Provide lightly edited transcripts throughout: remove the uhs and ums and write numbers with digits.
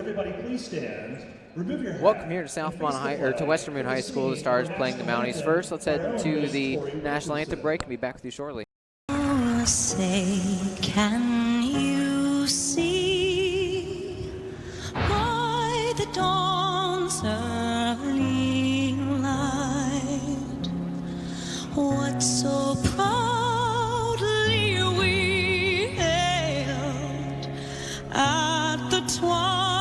Everybody please stand. Remove your Welcome here to Southmont High, or to Western Boone High School. The Stars playing the Mounties first. Let's head to the national anthem break and be back with you shortly. Say, can you see by the dawn's early light what so proudly we hailed at the twilight's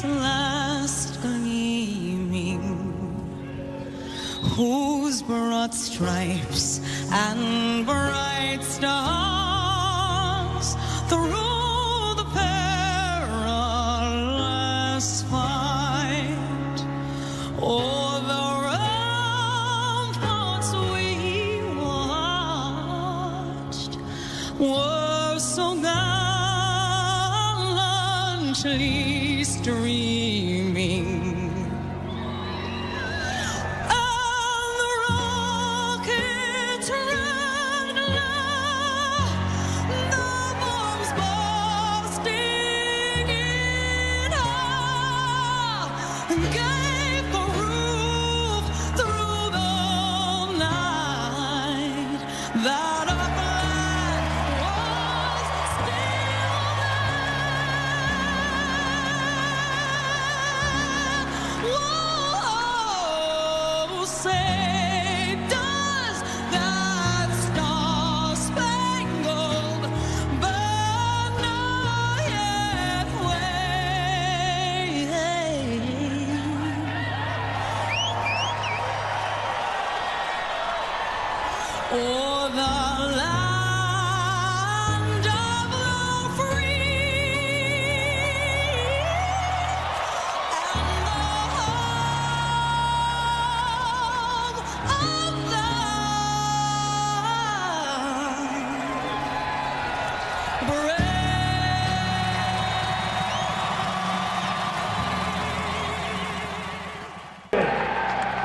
last gleaming, whose broad stripes and bright stars through the perilous fight o'er the ramparts we watched were so gallantly streaming.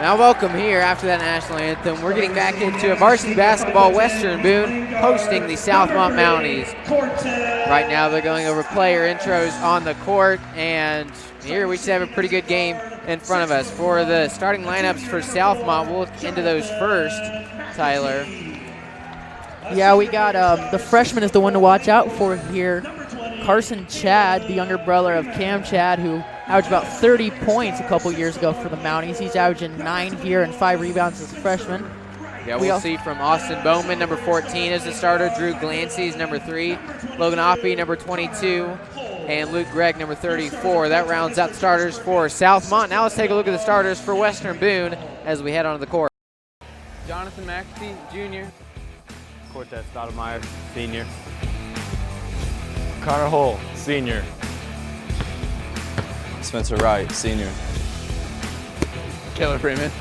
Now welcome here after that national anthem. We're getting back into a varsity basketball. Western Boone hosting the Southmont Mounties. Right now they're going over player intros on the court, and here we should have a pretty good game in front of us. For the starting lineups for Southmont, we'll look into those first, Tyler. Yeah, we got the freshman is the one to watch out for here. Carson Chad, the younger brother of Cam Chad, who averaged about 30 points a couple years ago for the Mounties. He's averaging 9 here and 5 rebounds as a freshman. Yeah, we'll see from Austin Bowman, number 14 as the starter. Drew Glancy is number 3. Logan Oppie, number 22. And Luke Gregg, number 34. That rounds out the starters for Southmont. Now let's take a look at the starters for Western Boone as we head onto the court. Jonathan McAtee, Jr. Cortez Stoudemire, Senior. Connor Hull, Senior. Spencer Wright, Senior. Caleb Freeman,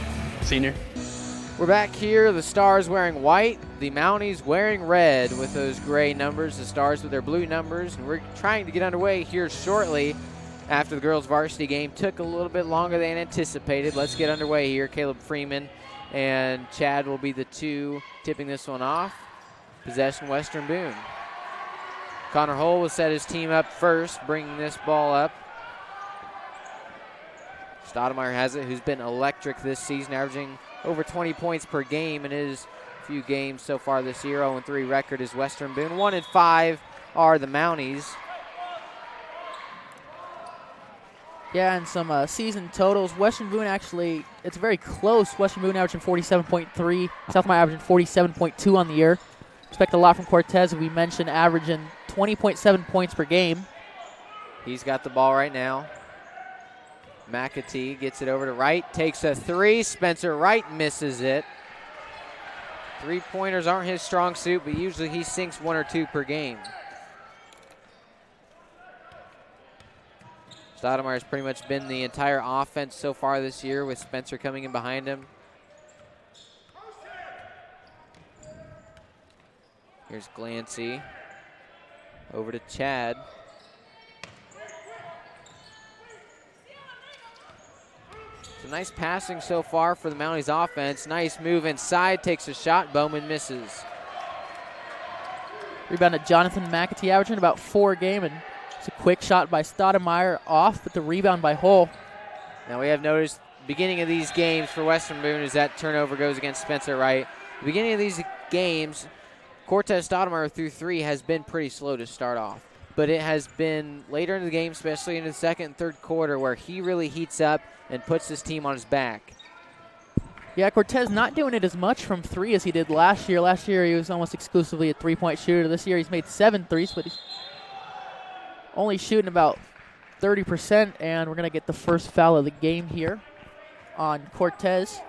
Senior. We're back here, the Stars wearing white, the Mounties wearing red with those gray numbers, the Stars with their blue numbers. And we're trying to get underway here shortly after the girls' varsity game. Took a little bit longer than anticipated. Let's get underway here. Caleb Freeman and Chad will be the two tipping this one off. Possession, Western Boone. Connor Hull will set his team up first, bringing this ball up. Stoudemire has it, who's been electric this season, averaging over 20 points per game in his few games so far this year. 0-3 record is Western Boone. 1-5 are the Mounties. Yeah, and some season totals. Western Boone actually, it's very close. Western Boone averaging 47.3. Southmont averaging 47.2 on the year. Expect a lot from Cortez, we mentioned, averaging 20.7 points per game. He's got the ball right now. McAtee gets it over to Wright, takes a three. Spencer Wright misses it. Three-pointers aren't his strong suit, but usually he sinks 1 or 2 per game. Stoudemire's pretty much been the entire offense so far this year with Spencer coming in behind him. Here's Glancy. Over to Chad. So nice passing so far for the Mounties offense. Nice move inside, takes a shot, Bowman misses. Rebounded Jonathan McAtee, averaging about 4 a game, and It's a quick shot by Stoudemire off, but the rebound by Hull. Now we have noticed beginning of these games for Western Boone as that turnover goes against Spencer Wright. The beginning of these games, Cortez Stoudemire through 3 has been pretty slow to start off. But it has been later in the game, especially in the second and third quarter, where he really heats up and puts his team on his back. Yeah, Cortez not doing it as much from 3 as he did last year. Last year he was almost exclusively a three-point shooter. This year he's made 7 threes, but he's only shooting about 30%, and we're going to get the first foul of the game here on Cortez.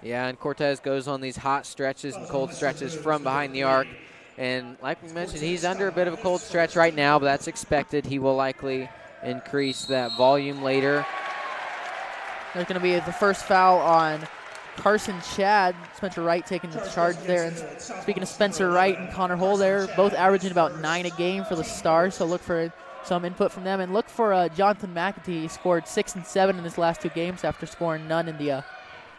Yeah, and Cortez goes on these hot stretches and cold stretches from behind the arc. And like we mentioned, he's under a bit of a cold stretch right now, but that's expected. He will likely increase that volume later. There's going to be the first foul on Carson Chad. Spencer Wright taking the charge there. And speaking of Spencer Wright and Connor Hull there, both averaging about 9 a game for the Stars, so look for some input from them. And look for Jonathan McAtee. He scored 6 and 7 in his last 2 games after scoring none in the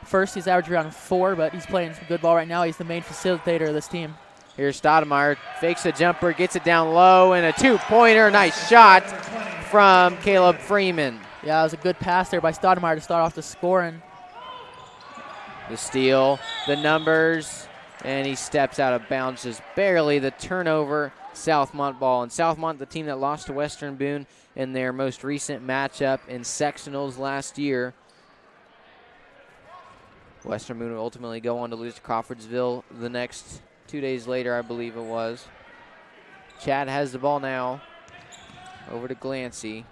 first. He's averaged around 4, but he's playing some good ball right now. He's the main facilitator of this team. Here's Stoudemire, fakes a jumper, gets it down low, and a 2-pointer. Nice shot from Caleb Freeman. Yeah, it was a good pass there by Stoudemire to start off the scoring. The steal, the numbers, and he steps out of bounds just barely. The turnover, Southmont ball. And Southmont, the team that lost to Western Boone in their most recent matchup in sectionals last year. Western Boone will ultimately go on to lose to Crawfordsville the next 2 days later, I believe it was. Chad has the ball now. Over to Glancy.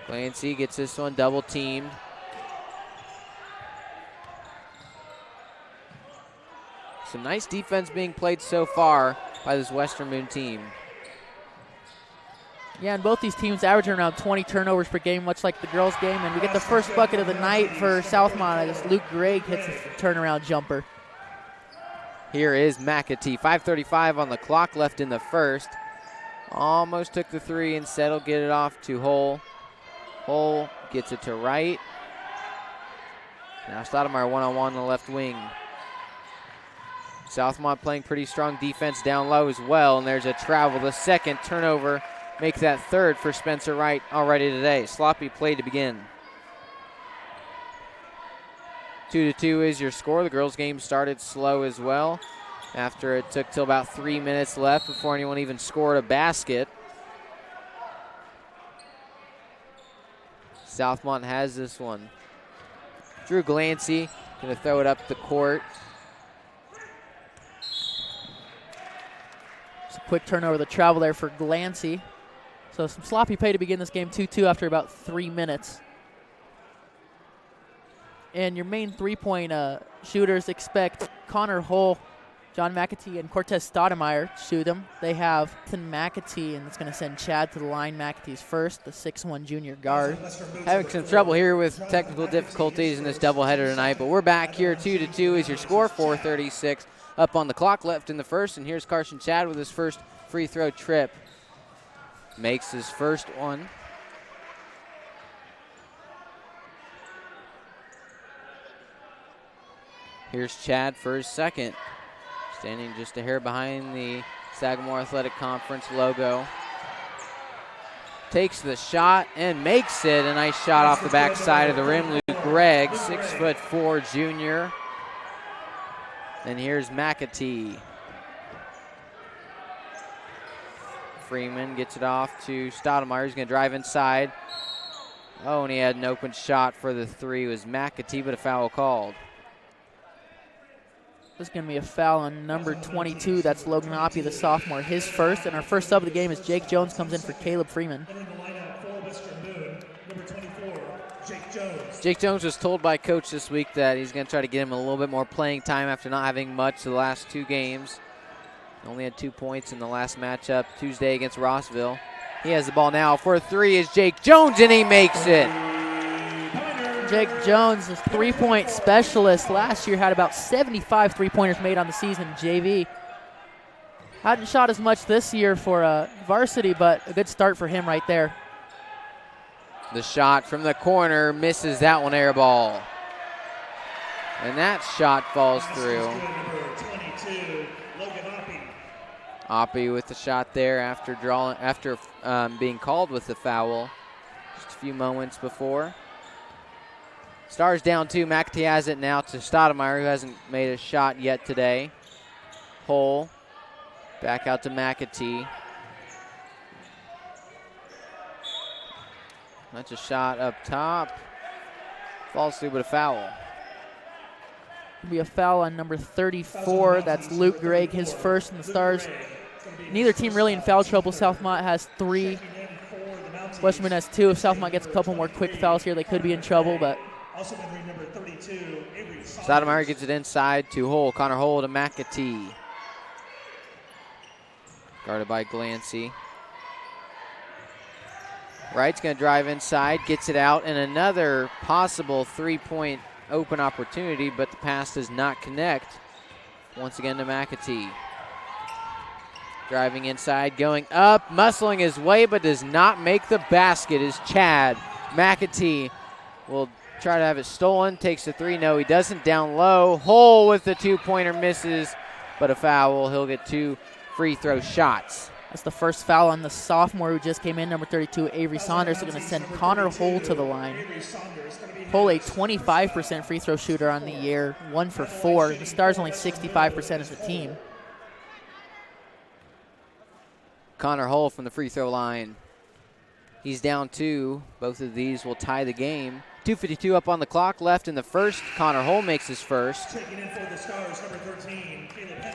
Glancy gets this one double teamed. Some nice defense being played so far by this Western Boone team. Yeah, and both these teams averaging around 20 turnovers per game, much like the girls' game. And we get the first bucket of the night for Southmont as Luke Gregg hits a turnaround jumper. Here is McAtee. 5:35 on the clock left in the first. Almost took the 3. Instead, he'll get it off to Hull. Hull gets it to Wright. Now Stoudemire one-on-one on the left wing. Southmont playing pretty strong defense down low as well. And there's a travel. The second turnover. Make that third for Spencer Wright already today. Sloppy play to begin. 2-2 is your score. The girls' game started slow as well after it took till about 3 minutes left before anyone even scored a basket. Southmont has this one. Drew Glancy going to throw it up the court. It's a quick turnover, the travel there for Glancy. So some sloppy play to begin this game, 2-2 after about 3 minutes. And your main three-point shooters expect Connor Hull, John McAtee, and Cortez Stoudemire to shoot them. They have Tim McAtee, and it's going to send Chad to the line. McAtee's first, the 6'1 junior guard. Having some trouble here with technical difficulties in this doubleheader tonight, but we're back here. 2-2 is your score, 4:36 up on the clock left in the first. And here's Carson Chad with his first free throw trip. Makes his first one. Here's Chad for his second. Standing just a hair behind the Sagamore Athletic Conference logo. Takes the shot and makes it. A nice shot off the backside of the rim. Luke Gregg, 6'4" junior. And here's McAtee. Freeman gets it off to Stoudemire. He's going to drive inside. Oh, and he had an open shot for the 3. It was McAtee, but a foul called. This is going to be a foul on number 22. That's Logan Hoppy, the sophomore, his first. And our first sub of the game is Jake Jones comes in for Caleb Freeman. Jake Jones was told by coach this week that he's going to try to get him a little bit more playing time after not having much the last 2 games. Only had 2 points in the last matchup Tuesday against Rossville. He has the ball now for a 3 is Jake Jones, and he makes it. Jake Jones, is three-point specialist. Last year had about 75 three-pointers made on the season, JV. Hadn't shot as much this year for Varsity, but a good start for him right there. The shot from the corner misses that one, air ball. And that shot falls through. Oppie with the shot there after being called with the foul just a few moments before. Stars down 2. McAtee has it now to Stoudemire, who hasn't made a shot yet today. Hull back out to McAtee. That's a shot up top. Falls through, but a foul. It'll be a foul on number 34. That's Luke Gregg, his first in the Stars. Neither team really in foul trouble. Southmont has 3. Western Boone has 2. If Southmont gets a couple more quick fouls here, they could be in trouble, but Stoudemire gets it inside to Hull. Connor Hull to McAtee. Guarded by Glancy. Wright's going to drive inside, gets it out, and another possible three-point open opportunity, but the pass does not connect. Once again to McAtee. Driving inside, going up, muscling his way, but does not make the basket is Chad. McAtee will try to have it stolen, takes the 3, no he doesn't, down low. Hull with the 2-pointer misses, but a foul. He'll get 2 free throw shots. That's the first foul on the sophomore who just came in, number 32, Avery Saunders. They're going to send Connor Hull to the line. Hull, a 25% free throw shooter on the year, 1 for 4. The Stars only 65% as a team. Connor Hull from the free throw line. He's down 2. Both of these will tie the game. 2:52 up on the clock left in the first. Connor Hull makes his first.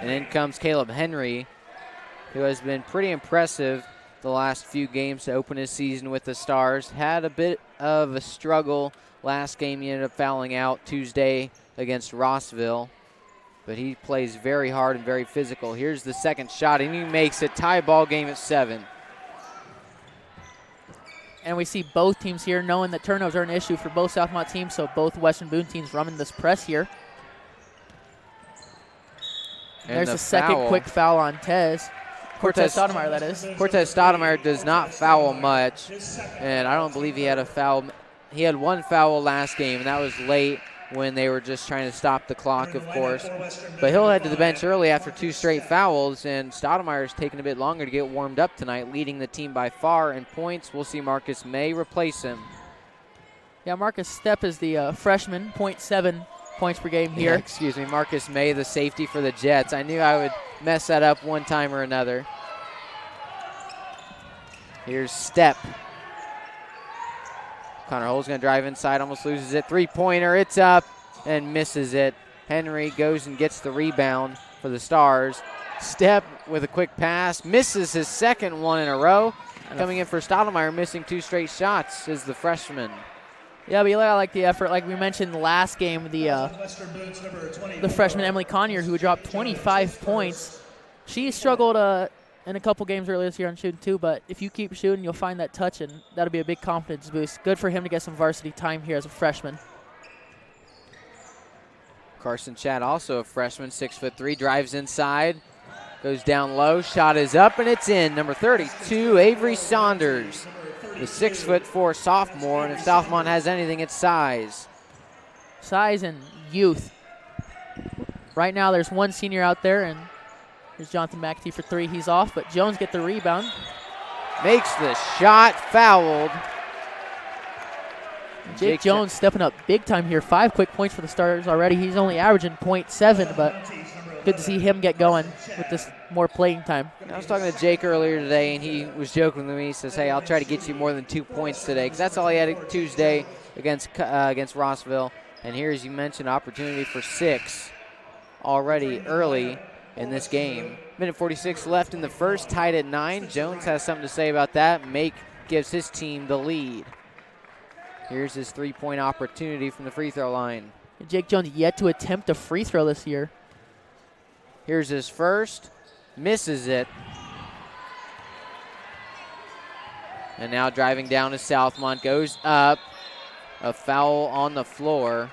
And in comes Caleb Henry, who has been pretty impressive the last few games to open his season with the Stars. Had a bit of a struggle last game. He ended up fouling out Tuesday against Rossville. But he plays very hard and very physical. Here's the second shot, and he makes it. Tie ball game at 7. And we see both teams here knowing that turnovers are an issue for both Southmont teams, so both Western Boone teams running this press here. And there's a second quick foul on Cortez Stoudemire, that is. Cortez Stoudemire does not foul much, and I don't believe he had a foul. He had 1 foul last game, and that was late when they were just trying to stop the clock, of course. But he'll head to the bench early after 2 straight fouls, and Stoudemire's taking a bit longer to get warmed up tonight, leading the team by far in points. We'll see Marcus May replace him. Yeah, Marcus Stepp is the freshman, 0.7 points per game here. Yeah, excuse me, Marcus May, the safety for the Jets. I knew I would mess that up one time or another. Here's Stepp. Connor Hull's going to drive inside, almost loses it. 3-pointer, it's up and misses it. Henry goes and gets the rebound for the Stars. Stepp with a quick pass, misses his second one in a row. Coming in for Stoudemire, missing 2 straight shots is the freshman. Yeah, but I like the effort. Like we mentioned last game, the freshman Emily Conyer, who dropped 25 points. She struggled in a couple games earlier this year on shooting too, but if you keep shooting, you'll find that touch, and that'll be a big confidence boost. Good for him to get some varsity time here as a freshman. Carson Chad, also a freshman, 6'3", drives inside, goes down low, shot is up, and it's in. Number 32, Avery Saunders, the 6'4" sophomore, and if Southmont has anything, it's size. Size and youth. Right now, there's 1 senior out there, and here's Jonathan McAtee for 3. He's off, but Jones get the rebound. Makes the shot, fouled. Jake Jones stepping up big time here. 5 quick points for the Stars already. He's only averaging 0.7, but good to see him get going with this more playing time. I was talking to Jake earlier today, and he was joking with me. He says, hey, I'll try to get you more than 2 points today, because that's all he had Tuesday against Rossville. And here, as you mentioned, opportunity for 6 already early in this game. Minute 46 left in the first, tied at 9. Jones has something to say about that. Make gives his team the lead. Here's his 3-point opportunity from the free throw line. Jake Jones yet to attempt a free throw this year. Here's his first, misses it. And now driving down to Southmont, goes up. A foul on the floor.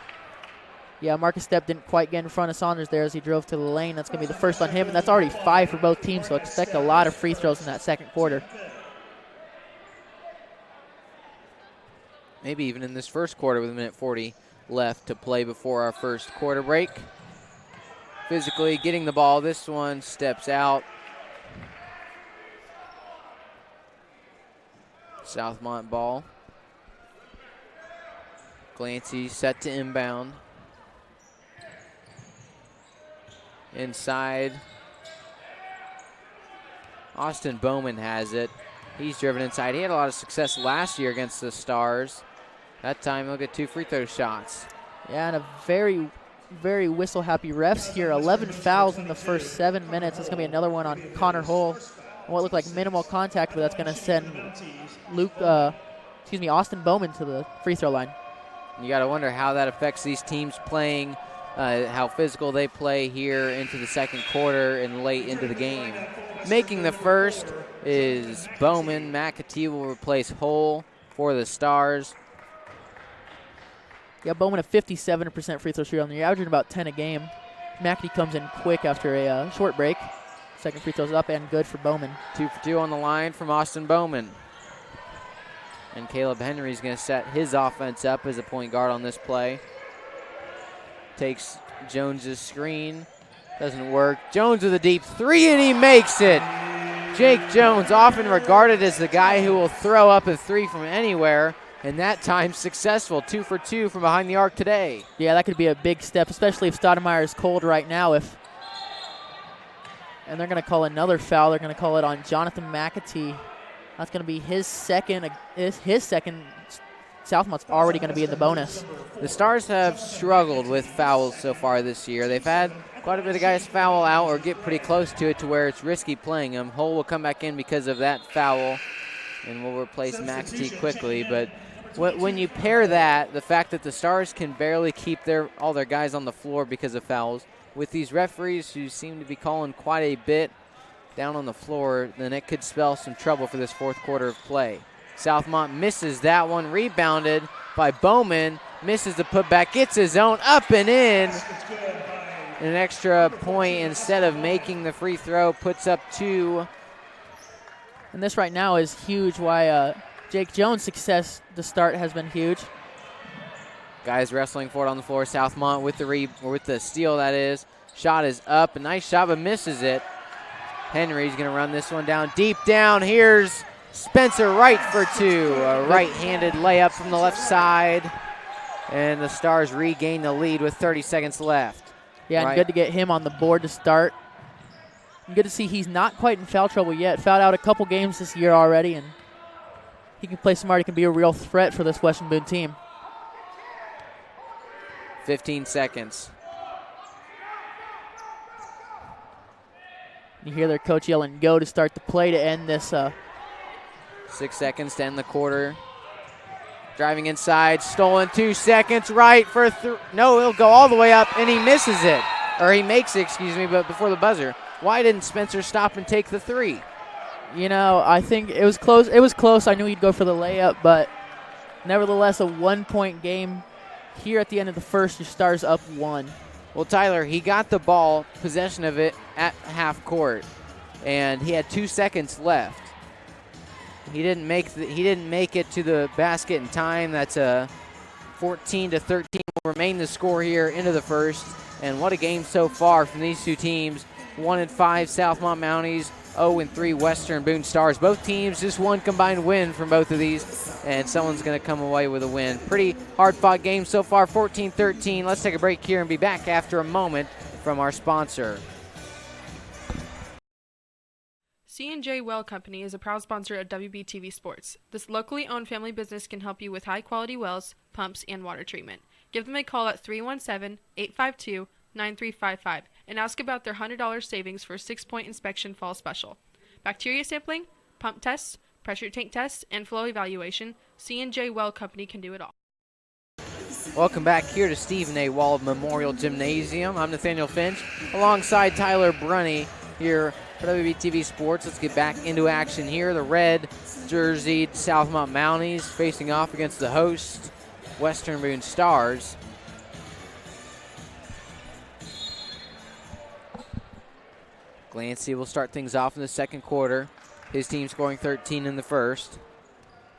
Yeah, Marcus Stepp didn't quite get in front of Saunders there as he drove to the lane. That's going to be the first on him, and that's already 5 for both teams, so expect a lot of free throws in that second quarter. Maybe even in this first quarter with a minute 40 left to play before our first quarter break. Physically getting the ball. This one steps out. Southmont ball. Glancy set to inbound. Inside. Austin Bowman has it. He's driven inside. He had a lot of success last year against the Stars. That time he'll get 2 free throw shots. Yeah, and a very, very whistle-happy refs here. 11 fouls in the first 7 minutes. It's going to be another one on Connor Hull. What looked like minimal contact, but that's going to send Austin Bowman to the free throw line. You got to wonder how that affects these teams playing, how physical they play here into the second quarter and late into the game. Making the first is Bowman. McAtee will replace Hull for the Stars. Yeah, Bowman a 57% free throw shooter on the year, averaging about 10 a game. McAtee comes in quick after a short break. Second free throw's up and good for Bowman. 2 for 2 on the line from Austin Bowman. And Caleb Henry's going to set his offense up as a point guard on this play. Takes Jones's screen. Doesn't work. Jones with a deep 3, and he makes it. Jake Jones, often regarded as the guy who will throw up a 3 from anywhere, and that time successful. 2 for 2 from behind the arc today. Yeah, that could be a big step, especially if Stoudemire is cold right now. And they're going to call another foul. They're going to call it on Jonathan McAtee. That's going to be his second. Southmont's already going to be in the bonus. The Stars have struggled with fouls so far this year. They've had quite a bit of guys foul out or get pretty close to it to where it's risky playing them. Hull will come back in because of that foul, and we'll replace McAtee quickly. But when you pair that, the fact that the Stars can barely keep all their guys on the floor because of fouls, with these referees who seem to be calling quite a bit down on the floor, then it could spell some trouble for this fourth quarter of play. Southmont misses that one, rebounded by Bowman, misses the putback, gets his own, up and in. An extra point instead of making the free throw, puts up 2. And this right now is huge, why Jake Jones' success to start has been huge. Guys wrestling for it on the floor. Southmont with the steal, that is. Shot is up, a nice shot, but misses it. Henry's going to run this one down. Deep down, here's Spencer Wright for 2. A right-handed layup from the left side. And the Stars regain the lead with 30 seconds left. Yeah, and good to get him on the board to start. And good to see he's not quite in foul trouble yet. Fouled out a couple games this year already, and he can play smart. He can be a real threat for this Western Boone team. 15 seconds. You hear their coach yelling, go, to start the play to end this. 6 seconds to end the quarter. Driving inside, stolen 2 seconds, right for no, he'll go all the way up, and he misses it. Or he makes it, excuse me, but before the buzzer. Why didn't Spencer stop and take the 3? You know, I think it was close. It was close. I knew he'd go for the layup, but nevertheless, a 1-point game. Here at the end of the first, your Stars up 1. Well, Tyler, he got the ball, possession of it at half court, and he had 2 seconds left. He didn't make it to the basket in time. That's a 14-13 will remain the score here into the first. And what a game so far from these two teams. 1-5 Southmont Mounties, 0-3 Western Boone Stars. Both teams just one combined win from both of these, and someone's going to come away with a win. Pretty hard-fought game so far, 14-13. Let's take a break here and be back after a moment from our sponsor. C&J Well Company is a proud sponsor of WBTV Sports. This locally owned family business can help you with high-quality wells, pumps, and water treatment. Give them a call at 317-852-9355 and ask about their $100 savings for a 6-point inspection fall special. Bacteria sampling, pump tests, pressure tank tests, and flow evaluation, C&J Well Company can do it all. Welcome back here to Stephen A. Wald Memorial Gymnasium. I'm Nathaniel Finch alongside Tyler Brunty here for WBTV Sports. Let's get back into action here. The red jerseyed Southmont Mounties facing off against the host Western Boone Stars. Glancy will start things off in the second quarter. His team scoring 13 in the first.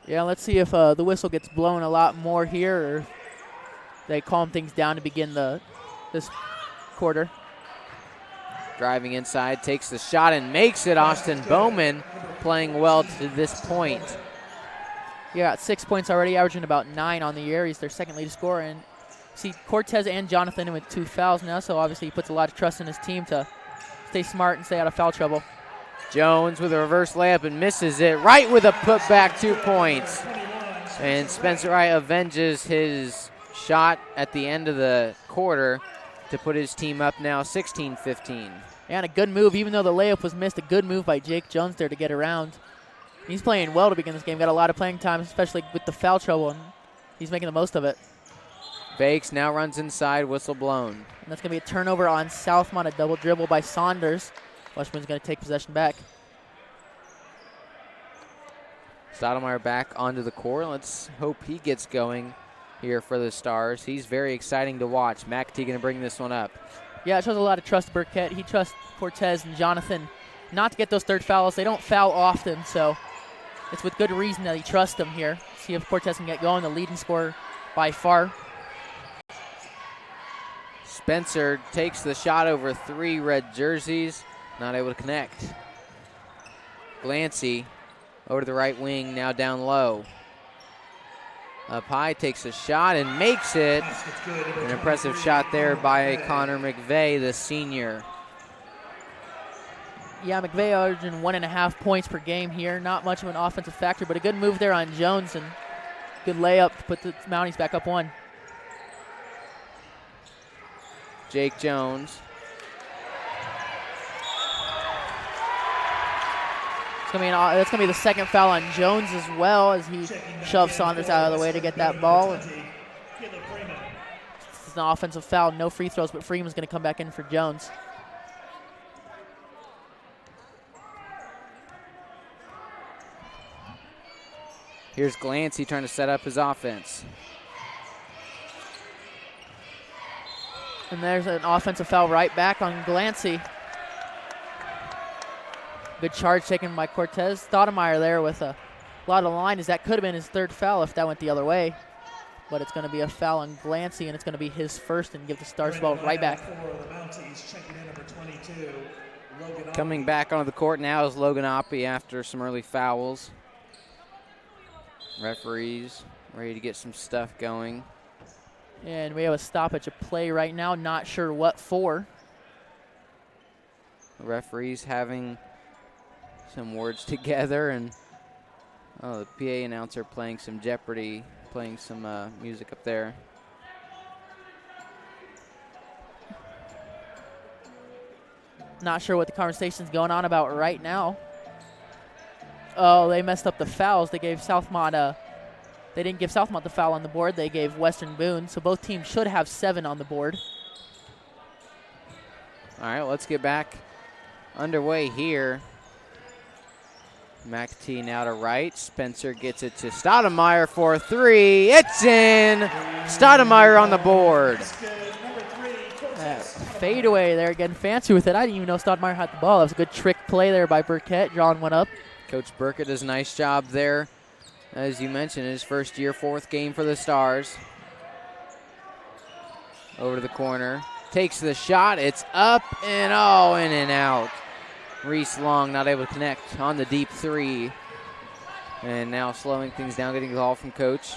Yeah, let's see if the whistle gets blown a lot more here, or they calm things down to begin this quarter. Driving inside, takes the shot and makes it. Austin Bowman playing well to this point. Yeah, got 6 points already, averaging about 9 on the year. He's their second lead scorer. And see Cortez and Jonathan in with 2 fouls now, so obviously he puts a lot of trust in his team to stay smart and stay out of foul trouble. Jones with a reverse layup and misses it. Wright with a putback, 2 points. And Spencer Wright avenges his shot at the end of the quarter to put his team up now 16-15. And a good move, even though the layup was missed, a good move by Jake Jones there to get around. He's playing well to begin this game. Got a lot of playing time, especially with the foul trouble, and he's making the most of it. Fakes, now runs inside, whistle blown. And that's going to be a turnover on Southmont, a double dribble by Saunders. Washburn's going to take possession back. Stoudemire back onto the court. Let's hope he gets going here for the Stars. He's very exciting to watch. McAtee going to bring this one up. Yeah, it shows a lot of trust, Burkett. He trusts Cortez and Jonathan not to get those third fouls. They don't foul often, so it's with good reason that he trusts them here. See if Cortez can get going, the leading scorer by far. Spencer takes the shot over 3 red jerseys. Not able to connect. Glancy over to the right wing, now down low. Up high, takes a shot and makes it. An impressive shot there by Connor McVeigh, the senior. Yeah, McVeigh averaging 1.5 points per game here. Not much of an offensive factor, but a good move there on Jones and good layup to put the Mounties back up 1. Jake Jones. That's gonna be the second foul on Jones as well, as he shoves Saunders out of the way to get that ball. It's an offensive foul, no free throws, but Freeman's gonna come back in for Jones. Here's Glancy trying to set up his offense. And there's an offensive foul right back on Glancy. Good charge taken by Cortez. Stoudemire there with a lot of line, as that could have been his third foul if that went the other way. But it's going to be a foul on Glancy, and it's going to be his first, and give the Stars ball right back. Coming back onto the court now is Logan Oppie after some early fouls. Referees ready to get some stuff going. And we have a stoppage of play right now, not sure what for. The referees having some words together, and the PA announcer playing some Jeopardy, playing some music up there. Not sure what the conversation's going on about right now. Oh, they messed up the fouls. They gave Southmont they didn't give Southmont the foul on the board. They gave Western Boone, so both teams should have 7 on the board. All right, let's get back underway here. McAtee now to right. Spencer gets it to Stoudemire for 3. It's in. Stoudemire on the board. Fadeaway there, getting fancy with it. I didn't even know Stoudemire had the ball. That was a good trick play there by Burkett, drawing one up. Coach Burkett does a nice job there. As you mentioned, his first year, 4th game for the Stars. Over to the corner. Takes the shot. It's up and in and out. Reese Long not able to connect on the deep 3. And now slowing things down, getting the call from Coach.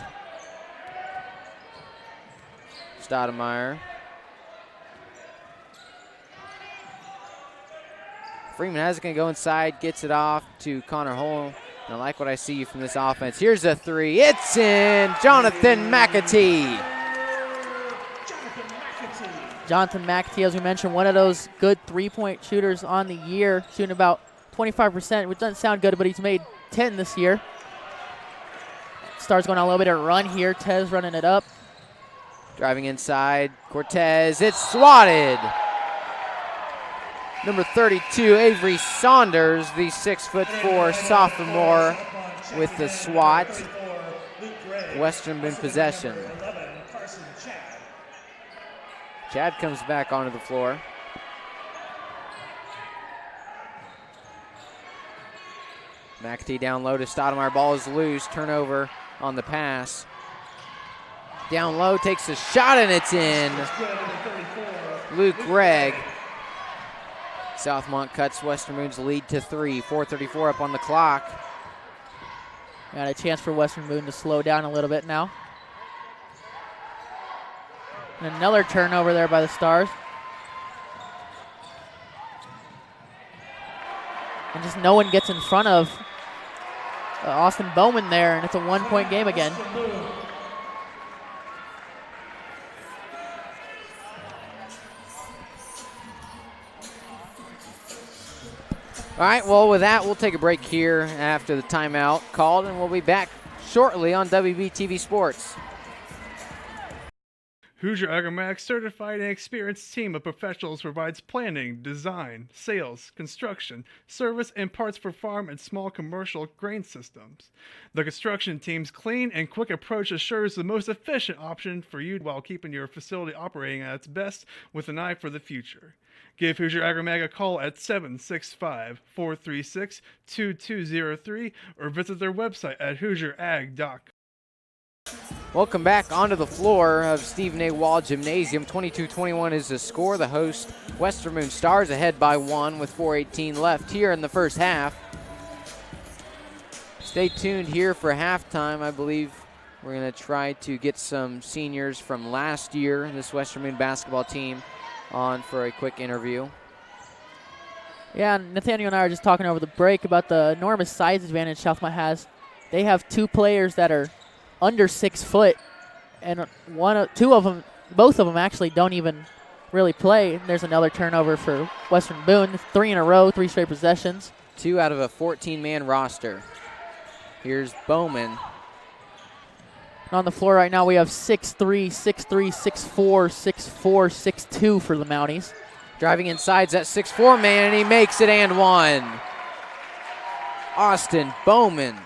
Stoudemire. Freeman has it, going to go inside, gets it off to Connor Hull. And I like what I see from this offense. Here's a 3. It's in. Jonathan McAtee. Jonathan McAtee, as we mentioned, one of those good 3-point shooters on the year, shooting about 25%, which doesn't sound good, but he's made 10 this year. Stars going on a little bit of a run here. Tez running it up. Driving inside. Cortez. It's swatted. Number 32, Avery Saunders, the 6'4" sophomore with the swat. Western in possession. Chad comes back onto the floor. McAtee down low to Stoudemire. Ball is loose. Turnover on the pass. Down low, takes a shot, and it's in. Luke Gregg. Southmont cuts Western Moon's lead to 3. 4:34 up on the clock. Got a chance for Western Boone to slow down a little bit now. And another turnover there by the Stars. And just no one gets in front of Austin Bowman there, and it's a 1-point game again. All right, well, with that, we'll take a break here after the timeout called, and we'll be back shortly on WBTV Sports. Hoosier Agromag certified and experienced team of professionals provides planning, design, sales, construction, service, and parts for farm and small commercial grain systems. The construction team's clean and quick approach assures the most efficient option for you while keeping your facility operating at its best with an eye for the future. Give Hoosier Agromag a call at 765-436-2203 or visit their website at HoosierAg.com. Welcome back onto the floor of Stephen A. Wall Gymnasium. 22-21 is the score. The host, Western Boone Stars, ahead by 1 with 4:18 left here in the first half. Stay tuned here for halftime. I believe we're going to try to get some seniors from last year, this Western Boone basketball team, on for a quick interview. Yeah, Nathaniel and I were just talking over the break about the enormous size advantage Southmont has. They have 2 players that are under 6 foot, and both of them actually don't even really play. There's another turnover for Western Boone. 3 in a row, 3 straight possessions. 2 out of a 14-man roster. Here's Bowman. On the floor right now, we have 6'3", 6'3", 6'4", 6'4", 6'2" for the Mounties. Driving inside's that 6'4" man, and he makes it and 1. Austin Bowman.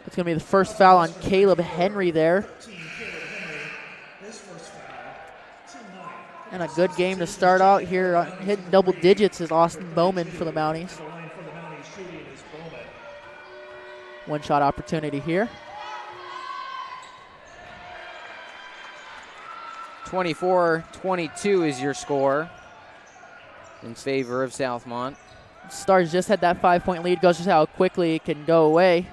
It's going to be the first foul on Caleb Henry there. And a good game to start out here. Hitting double digits is Austin Bowman for the Mounties. One shot opportunity here. 24-22 is your score in favor of Southmont. Stars just had that 5-point lead. Goes just how quickly it can go away.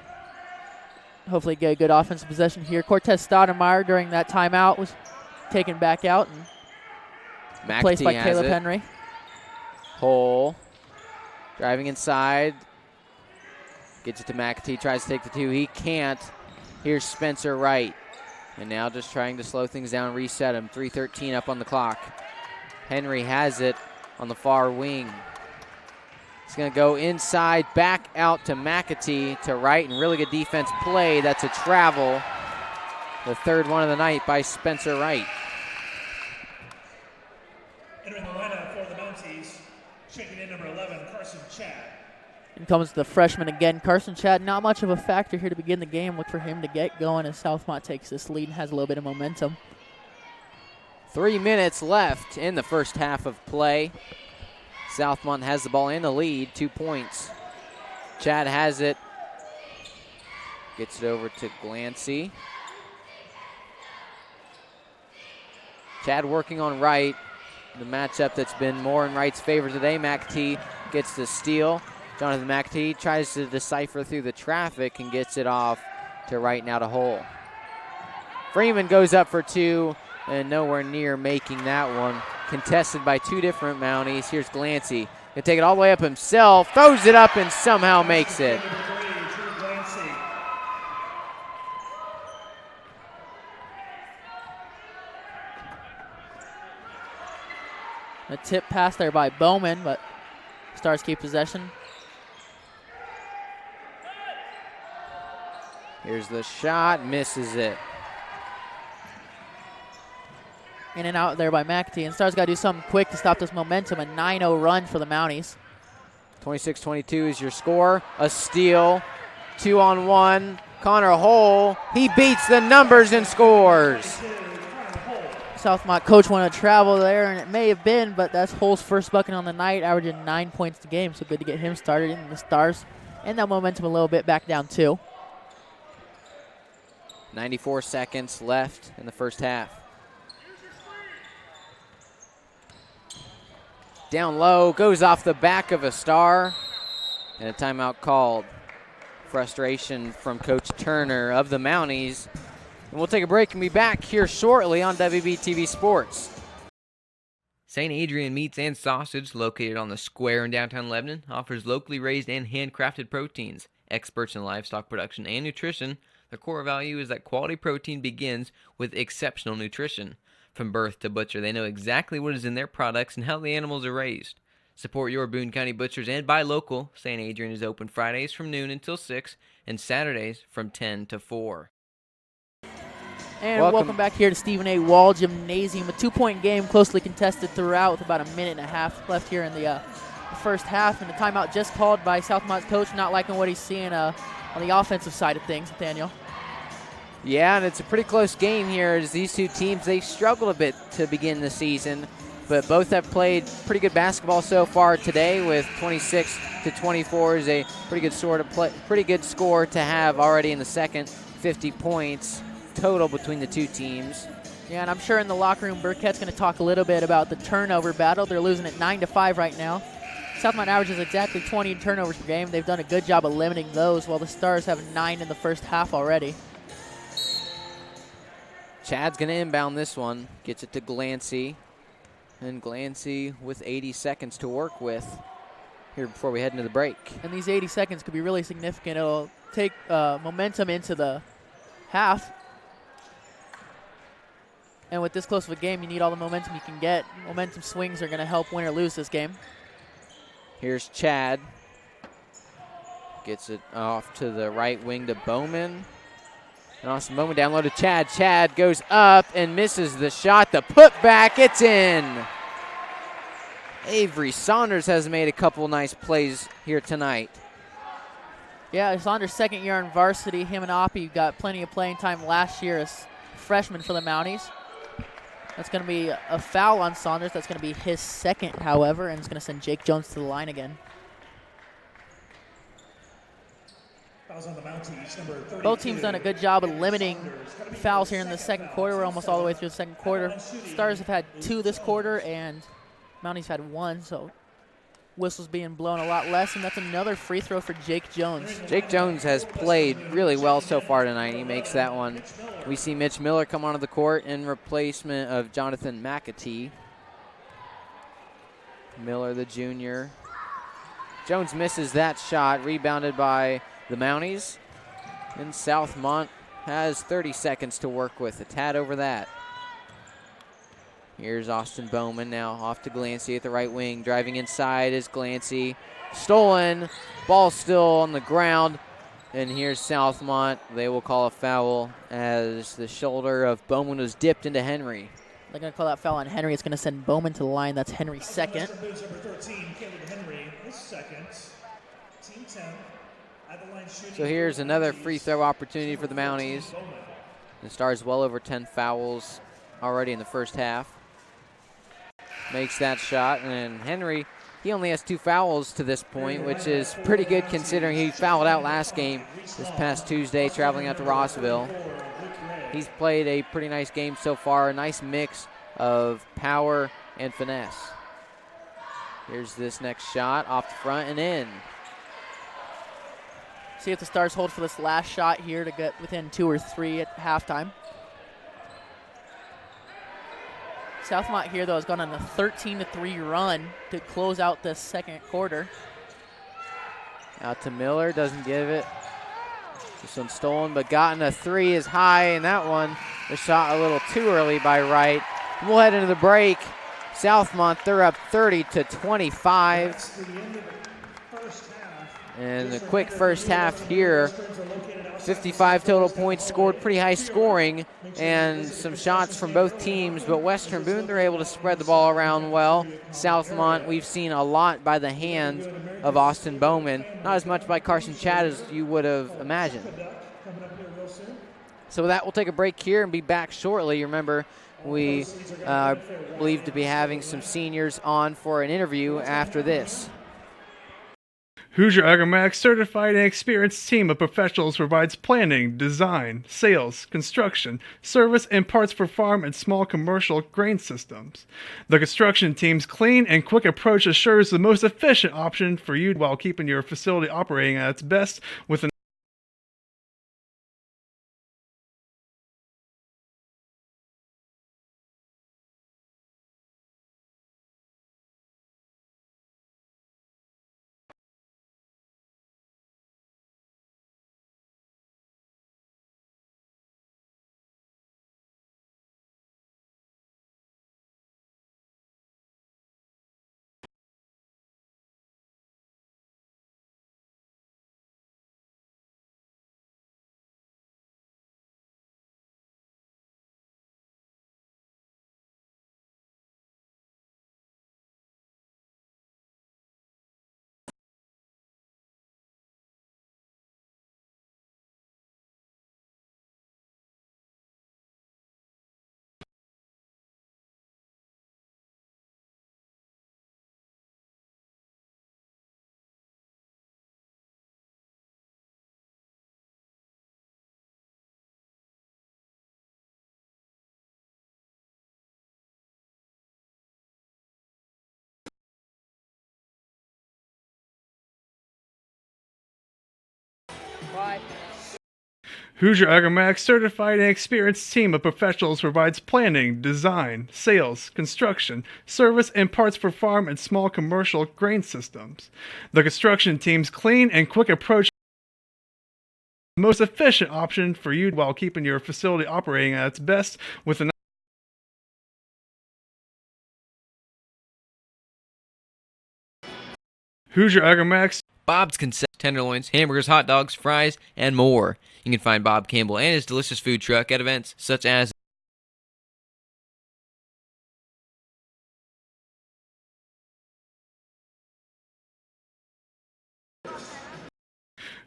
Hopefully get a good offensive possession here. Cortez Stoudemire during that timeout was taken back out and replaced by Caleb Henry. Hole. Driving inside. Gets it to McAtee. Tries to take the 2. He can't. Here's Spencer Wright. And now just trying to slow things down, reset him. 3:13 up on the clock. Henry has it on the far wing. He's going to go inside, back out to McAtee, to Wright, and really good defense play. That's a travel. The 3rd one of the night by Spencer Wright. Entering the lineup for the Mounties, checking in number 11, Carson Chad. In comes the freshman again, Carson Chad. Not much of a factor here to begin the game. Look for him to get going as Southmont takes this lead and has a little bit of momentum. 3 minutes left in the first half of play. Southmont has the ball in the lead, 2 points. Chad has it. Gets it over to Glancy. Chad working on Wright. The matchup that's been more in Wright's favor today. McAtee gets the steal. Jonathan McAtee tries to decipher through the traffic and gets it off to Wright now to Hole. Freeman goes up for 2 and nowhere near making that one. Contested by 2 different Mounties. Here's Glancy. He'll take it all the way up himself. Throws it up and somehow makes it. A tip pass there by Bowman, but Stars keep possession. Here's the shot. Misses it. In and out there by McAtee. And Stars got to do something quick to stop this momentum. A 9-0 run for the Mounties. 26-22 is your score. A steal. 2-on-1. Connor Hole. He beats the numbers and scores. Southmont coach wanted to travel there, and it may have been, but that's Hole's first bucket on the night, averaging 9 points a game. So good to get him started. And the Stars and that momentum a little bit back down 2. 94 seconds left in the first half. Down low, goes off the back of a Star. And a timeout called. Frustration from Coach Turner of the Mounties. And we'll take a break and be back here shortly on WBTV Sports. St. Adrian Meats and Sausage, located on the square in downtown Lebanon, offers locally raised and handcrafted proteins. Experts in livestock production and nutrition, their core value is that quality protein begins with exceptional nutrition. From birth to butcher, they know exactly what is in their products and how the animals are raised. Support your Boone County butchers and buy local. St. Adrian is open Fridays from noon until 6 and Saturdays from 10 to 4. And welcome back here to Stephen A. Wall Gymnasium. A 2-point game, closely contested throughout, with about a minute and a half left here in the first half. And the timeout just called by Southmont's coach, not liking what he's seeing on the offensive side of things, Nathaniel. Yeah, and it's a pretty close game here as these two teams, they struggled a bit to begin the season, but both have played pretty good basketball so far today, with 26-24 is a pretty good score to have already in the second. 50 points total between the two teams. Yeah, and I'm sure in the locker room, Burkett's going to talk a little bit about the turnover battle. They're losing at 9-5 right now. Southmont averages exactly 20 turnovers per game. They've done a good job of limiting those, while the Stars have 9 in the first half already. Chad's going to inbound this one. Gets it to Glancy. And Glancy with 80 seconds to work with here before we head into the break. And these 80 seconds could be really significant. It'll take momentum into the half. And with this close of a game, you need all the momentum you can get. Momentum swings are going to help win or lose this game. Here's Chad. Gets it off to the right wing to Bowman. And Austin Bowman down low to Chad. Chad goes up and misses the shot. The putback, it's in. Avery Saunders has made a couple nice plays here tonight. Yeah, Saunders' second year on varsity. Him and Oppie got plenty of playing time last year as freshmen for the Mounties. That's going to be a foul on Saunders. That's going to be his second, however, and it's going to send Jake Jones to the line again. Fouls on the Mounties, number 32. Both teams done a good job of limiting fouls here in the second quarter. We're almost all the way through the second quarter. Stars have had 2 this quarter, and Mounties have had 1, so whistles being blown a lot less, and that's another free throw for Jake Jones. Jake Jones has played really well so far tonight. He makes that one. We see Mitch Miller come onto the court in replacement of Jonathan McAtee. Miller, the junior. Jones misses that shot, rebounded by the Mounties. And Southmont has 30 seconds to work with, a tad over that. Here's Austin Bowman now off to Glancy at the right wing. Driving inside is Glancy. Stolen. Ball still on the ground. And here's Southmont. They will call a foul as the shoulder of Bowman was dipped into Henry. They're going to call that foul on Henry. It's going to send Bowman to the line. That's Henry's second. Number 13, Caleb Henry, his second. Team 10. At the line shooting. So here's another free throw opportunity for the Mounties. The Stars well over 10 fouls already in the first half. Makes that shot, and Henry, he only has 2 fouls to this point, which is pretty good considering he fouled out last game this past Tuesday, traveling out to Rossville. He's played a pretty nice game so far, a nice mix of power and finesse. Here's this next shot, off the front and in. See if the Stars hold for this last shot here to get within 2 or 3 at halftime. Southmont here, though, has gone on a 13-3 run to close out this second quarter. Out to Miller, doesn't give it. This one's stolen, but gotten a 3 is high, and that one was shot a little too early by Wright. We'll head into the break. Southmont, they're up 30-25. And a quick first half here. 55 total points scored, pretty high scoring, and some shots from both teams, but Western Boone, they're able to spread the ball around well. Southmont, we've seen a lot by the hands of Austin Bowman, not as much by Carson Chad as you would have imagined. So with that, we'll take a break here and be back shortly. Remember, we are believed to be having some seniors on for an interview after this. Hoosier Agromatics certified and experienced team of professionals provides planning, design, sales, construction, service, and parts for farm and small commercial grain systems. The construction team's clean and quick approach assures the most efficient option for you while keeping your facility operating at its best with an Hoosier Agromatics certified and experienced team of professionals provides planning, design, sales, construction, service, and parts for farm and small commercial grain systems. The construction team's clean and quick approach the most efficient option for you while keeping your facility operating at its best with an Hoosier Agromatics. Bob's Concessions, tenderloins, hamburgers, hot dogs, fries, and more. You can find Bob Campbell and his delicious food truck at events such as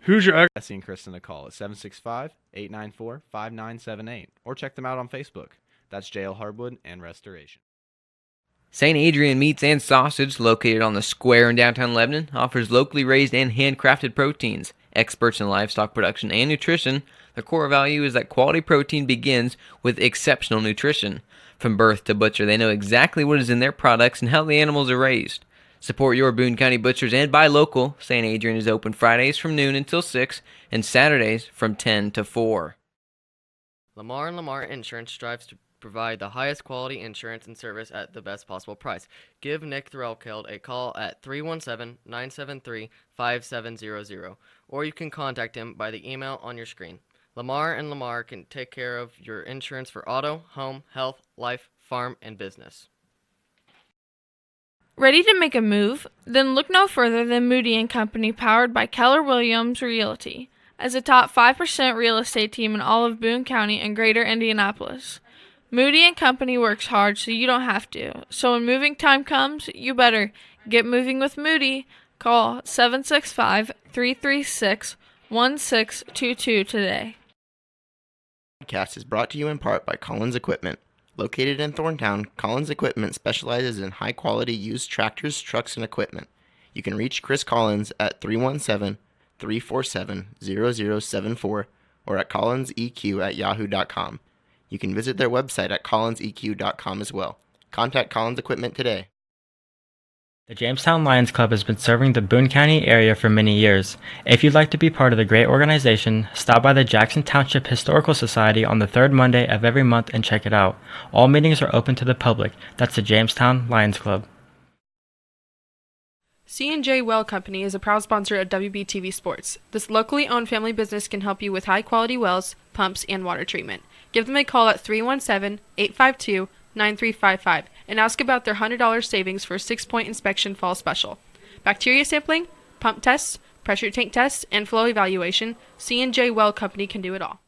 Hoosier Jesse and Kristen a call at 765-894-5978 or check them out on Facebook. That's JL Hardwood and Restoration. St. Adrian Meats and Sausage, located on the square in downtown Lebanon, offers locally raised and handcrafted proteins. Experts in livestock production and nutrition, their core value is that quality protein begins with exceptional nutrition. From birth to butcher, they know exactly what is in their products and how the animals are raised. Support your Boone County butchers and buy local. St. Adrian is open Fridays from noon until 6 and Saturdays from 10 to 4. Lamar & Lamar Insurance strives to provide the highest quality insurance and service at the best possible price. Give Nick Threlkeld a call at 317-973-5700, or you can contact him by the email on your screen. Lamar & Lamar can take care of your insurance for auto, home, health, life, farm, and business. Ready to make a move? Then look no further than Moody & Company, powered by Keller Williams Realty, as a top 5% real estate team in all of Boone County and greater Indianapolis. Moody & Company works hard so you don't have to. So when moving time comes, you better get moving with Moody. Call 765-336-1622 today. Podcast is brought to you in part by Collins Equipment. Located in Thorntown, Collins Equipment specializes in high-quality used tractors, trucks, and equipment. You can reach Chris Collins at 317-347-0074 or at collinseq@yahoo.com. You can visit their website at collinseq.com as well. Contact Collins Equipment today. The Jamestown Lions Club has been serving the Boone County area for many years. If you'd like to be part of the great organization, stop by the Jackson Township Historical Society on the third Monday of every month and check it out. All meetings are open to the public. That's the Jamestown Lions Club. C&J Well Company is a proud sponsor of WBTV Sports. This locally owned family business can help you with high-quality wells, pumps, and water treatment. Give them a call at 317-852-9355 and ask about their $100 savings for a 6-point inspection fall special. Bacteria sampling, pump tests, pressure tank tests, and flow evaluation, C&J Well Company can do it all.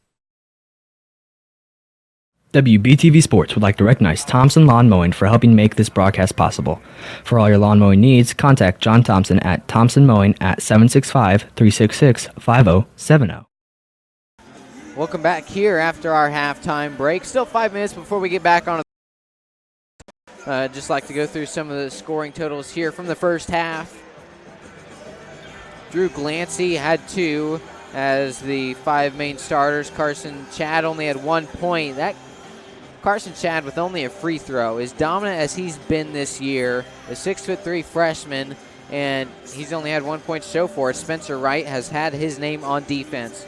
WBTV Sports would like to recognize Thompson Lawn Mowing for helping make this broadcast possible. For all your lawn mowing needs, contact John Thompson at Thompson Mowing at 765-366-5070. Welcome back here after our halftime break. Still 5 minutes before we get back on. Just like to go through some of the scoring totals here from the first half. Drew Glancy had 2 as the 5 main starters. Carson Chad only had 1 point. That Carson Chad with only a free throw, as dominant as he's been this year, a 6'3" freshman, and he's only had 1 point to show for it. Spencer Wright has had his name on defense.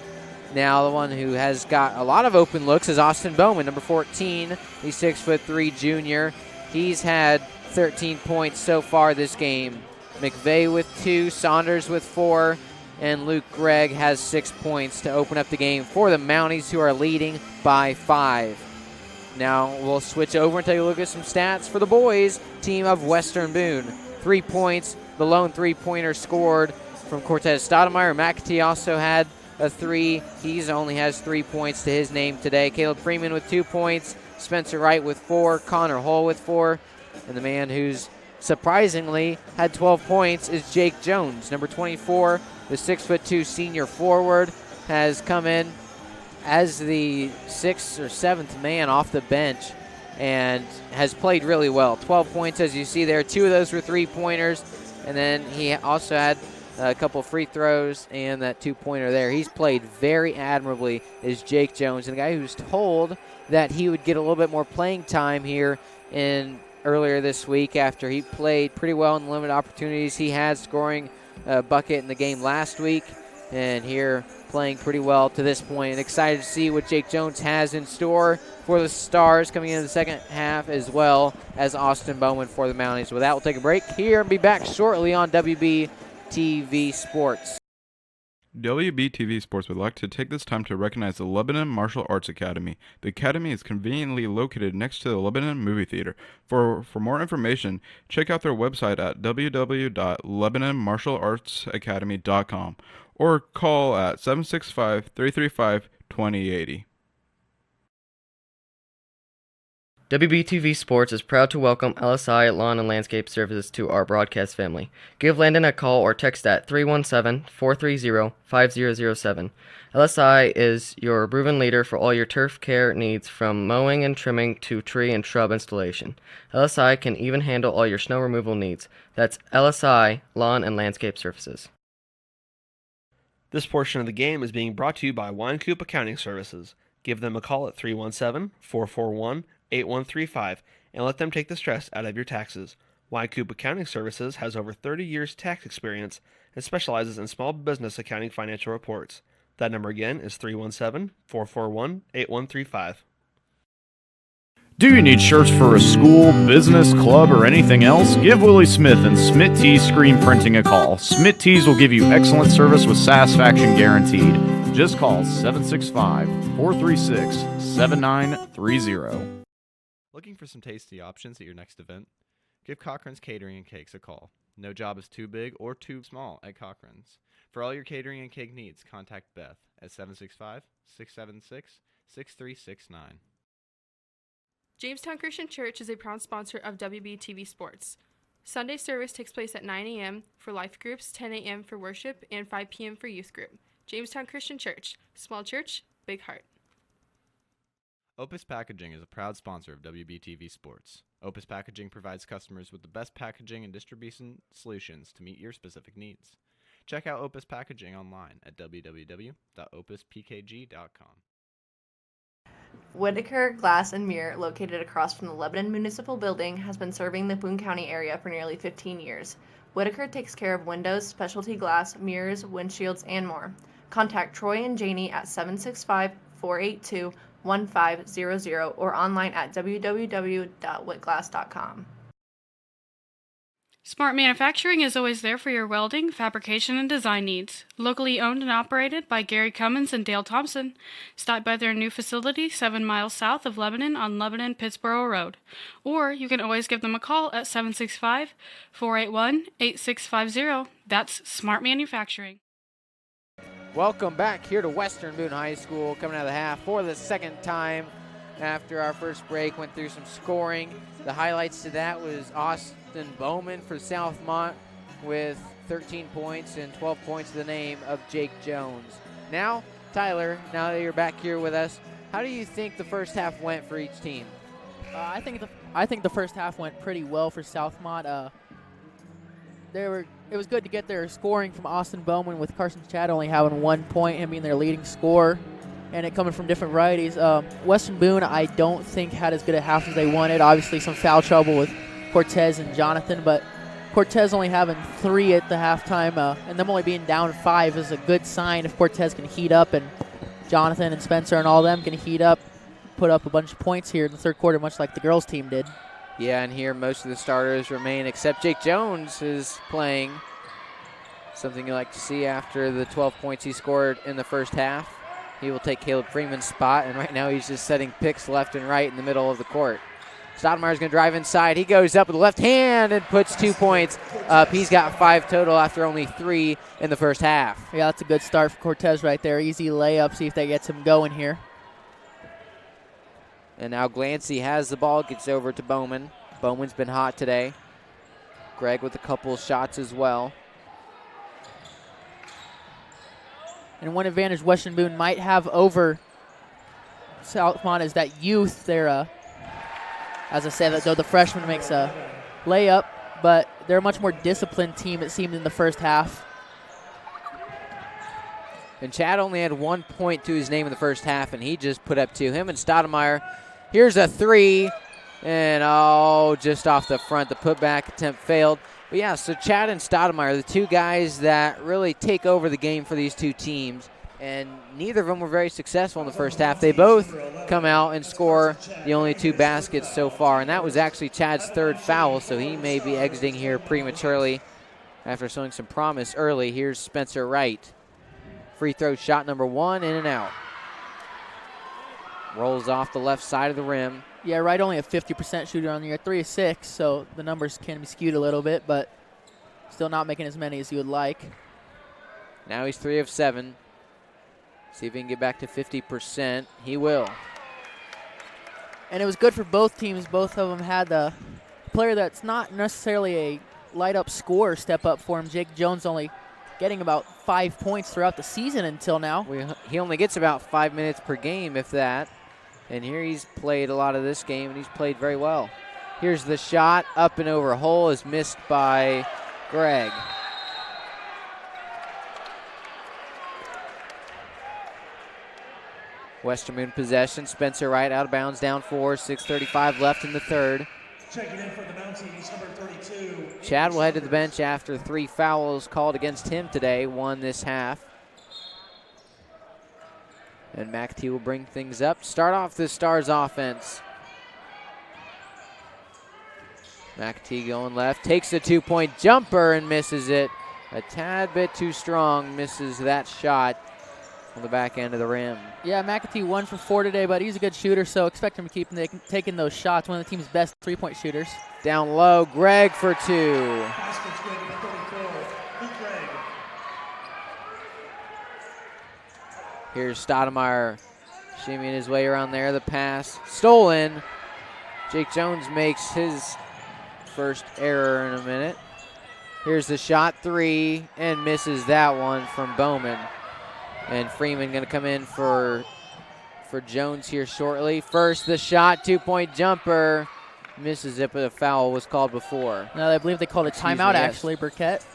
Now the one who has got a lot of open looks is Austin Bowman, number 14. He's 6'3" junior. He's had 13 points so far this game. McVeigh with 2, Saunders with 4, and Luke Gregg has 6 points to open up the game for the Mounties, who are leading by 5. Now we'll switch over and take a look at some stats for the boys team of Western Boone. 3 points, the lone 3-pointer scored from Cortez Stoudemire. McAtee also had a 3. He only has 3 points to his name today. Caleb Freeman with 2 points, Spencer Wright with 4, Connor Hull with 4, and the man who's surprisingly had 12 points is Jake Jones, number 24. The 6'2" senior forward has come in as the 6th or 7th man off the bench and has played really well. 12 points, as you see there. 2 of those were 3-pointers, and then he also had a couple free throws and that 2-pointer there. He's played very admirably, is Jake Jones, and a guy who's told that he would get a little bit more playing time here earlier this week after he played pretty well in limited opportunities he had, scoring a bucket in the game last week, and here playing pretty well to this point. And excited to see what Jake Jones has in store for the Stars coming into the second half, as well as Austin Bowman for the Mounties. With that, we'll take a break here and be back shortly on WBTV Sports. WBTV Sports would like to take this time to recognize the Lebanon Martial Arts Academy. The academy is conveniently located next to the Lebanon Movie Theater. For more information, check out their website at www.lebanonmartialartsacademy.com or call at 765-335-2080. WBTV Sports is proud to welcome LSI Lawn and Landscape Services to our broadcast family. Give Landon a call or text at 317-430-5007. LSI is your proven leader for all your turf care needs, from mowing and trimming to tree and shrub installation. LSI can even handle all your snow removal needs. That's LSI Lawn and Landscape Services. This portion of the game is being brought to you by Wine Coop Accounting Services. Give them a call at 317-441-8135 and let them take the stress out of your taxes. Wine Coop Accounting Services has over 30 years tax experience and specializes in small business accounting financial reports. That number again is 317-441-8135. Do you need shirts for a school, business, club, or anything else? Give Willie Smith and Smith Tees Screen Printing a call. Smith Tees will give you excellent service with satisfaction guaranteed. Just call 765-436-7930. Looking for some tasty options at your next event? Give Cochran's Catering and Cakes a call. No job is too big or too small at Cochran's. For all your catering and cake needs, contact Beth at 765-676-6369. Jamestown Christian Church is a proud sponsor of WBTV Sports. Sunday service takes place at 9 a.m. for life groups, 10 a.m. for worship, and 5 p.m. for youth group. Jamestown Christian Church. Small church, big heart. Opus Packaging is a proud sponsor of WBTV Sports. Opus Packaging provides customers with the best packaging and distribution solutions to meet your specific needs. Check out Opus Packaging online at www.opuspkg.com. Whitaker Glass and Mirror, located across from the Lebanon Municipal Building, has been serving the Boone County area for nearly 15 years. Whitaker takes care of windows, specialty glass, mirrors, windshields, and more. Contact Troy and Janie at 765-482-1500 or online at www.whitglass.com. Smart Manufacturing is always there for your welding, fabrication, and design needs. Locally owned and operated by Gary Cummins and Dale Thompson. Stop by their new facility 7 miles south of Lebanon on Lebanon-Pittsboro Road. Or you can always give them a call at 765-481-8650. That's Smart Manufacturing. Welcome back here to Western Boone High School, coming out of the half for the second time after our first break. Went through some scoring. The highlights to that was Austin Bowman for Southmont with 13 points and 12 points to the name of Jake Jones. Now, Tyler, now that you're back here with us, how do you think the first half went for each team? I think the first half went pretty well for Southmont. it was good to get their scoring from Austin Bowman with Carson Chad only having 1 point, him being their leading scorer, and it coming from different varieties. Western Boone, I don't think had as good a half as they wanted. Obviously, some foul trouble with Cortez and Jonathan, but Cortez only having 3 at the halftime, and them only being down 5 is a good sign if Cortez can heat up, and Jonathan and Spencer and all them can heat up, put up a bunch of points here in the third quarter, much like the girls' team did. Yeah, and here most of the starters remain, except Jake Jones is playing. Something you like to see after the 12 points he scored in the first half. He will take Caleb Freeman's spot, and right now he's just setting picks left and right in the middle of the court. Stoudemire's going to drive inside. He goes up with the left hand and puts 2 points up. He's got 5 total after only 3 in the first half. Yeah, that's a good start for Cortez right there. Easy layup, see if that gets him going here. And now Glancy has the ball, gets over to Bowman. Bowman's been hot today. Greg with a couple shots as well. And one advantage Western Boone might have over Southmont is that youth. They're, as I said, though the freshman makes a layup, but they're a much more disciplined team, it seemed, in the first half. And Chad only had 1 point to his name in the first half, and he just put up 2. Him and Stoudemire. Here's a 3, and just off the front. The putback attempt failed. But yeah, so Chad and Stoudemire, the 2 guys that really take over the game for these 2 teams, and neither of them were very successful in the first half. They both come out and score the only 2 baskets so far, and that was actually Chad's 3rd foul, so he may be exiting here prematurely after showing some promise early. Here's Spencer Wright. Free throw shot number 1, in and out. Rolls off the left side of the rim. Yeah, Wright only a 50% shooter on the year, 3 of 6, so the numbers can be skewed a little bit, but still not making as many as you would like. Now he's 3 of 7. See if he can get back to 50%. He will. And it was good for both teams. Both of them had a player that's not necessarily a light-up scorer step up for him. Jake Jones only getting about 5 points throughout the season until now. He only gets about 5 minutes per game, if that. And here he's played a lot of this game, and he's played very well. Here's the shot. Up and over. Hole is missed by Greg. Western Boone possession. Spencer Wright out of bounds, down 4. 6:35 left in the third. Checking in for the Mounties, number 32. Chad will head to the bench after 3 fouls called against him today, 1 this half. And McAtee will bring things up. Start off the Stars offense. McAtee going left, takes the 2-point jumper and misses it. A tad bit too strong, misses that shot on the back end of the rim. Yeah, McAtee 1 for 4 today, but he's a good shooter, so expect him to keep taking those shots. One of the team's best 3-point shooters. Down low, Greg for 2. Basket's good, number 34. Luke Gregg. Here's Stoudemire shimmying his way around there. The pass stolen. Jake Jones makes his first error in a minute. Here's the shot, 3, and misses that one from Bowman. And Freeman going to come in for Jones here shortly. First, the shot, 2-point jumper. Misses it, but a foul was called before. No, I believe they called a timeout, actually, Burkett.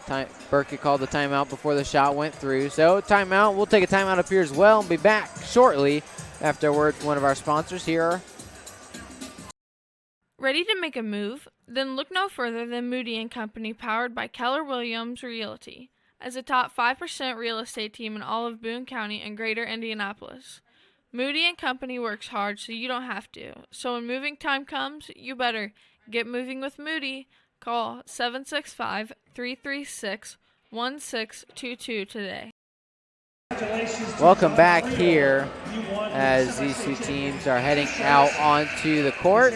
Burkett called the timeout before the shot went through. So, timeout. We'll take a timeout up here as well and be back shortly after a word from one of our sponsors here. Ready to make a move? Then look no further than Moody & Company, powered by Keller Williams Realty, as a top 5% real estate team in all of Boone County and greater Indianapolis. Moody & Company works hard so you don't have to. So when moving time comes, you better get moving with Moody. Call 765-336-1622 today. Welcome back here as these 2 teams are heading out onto the court.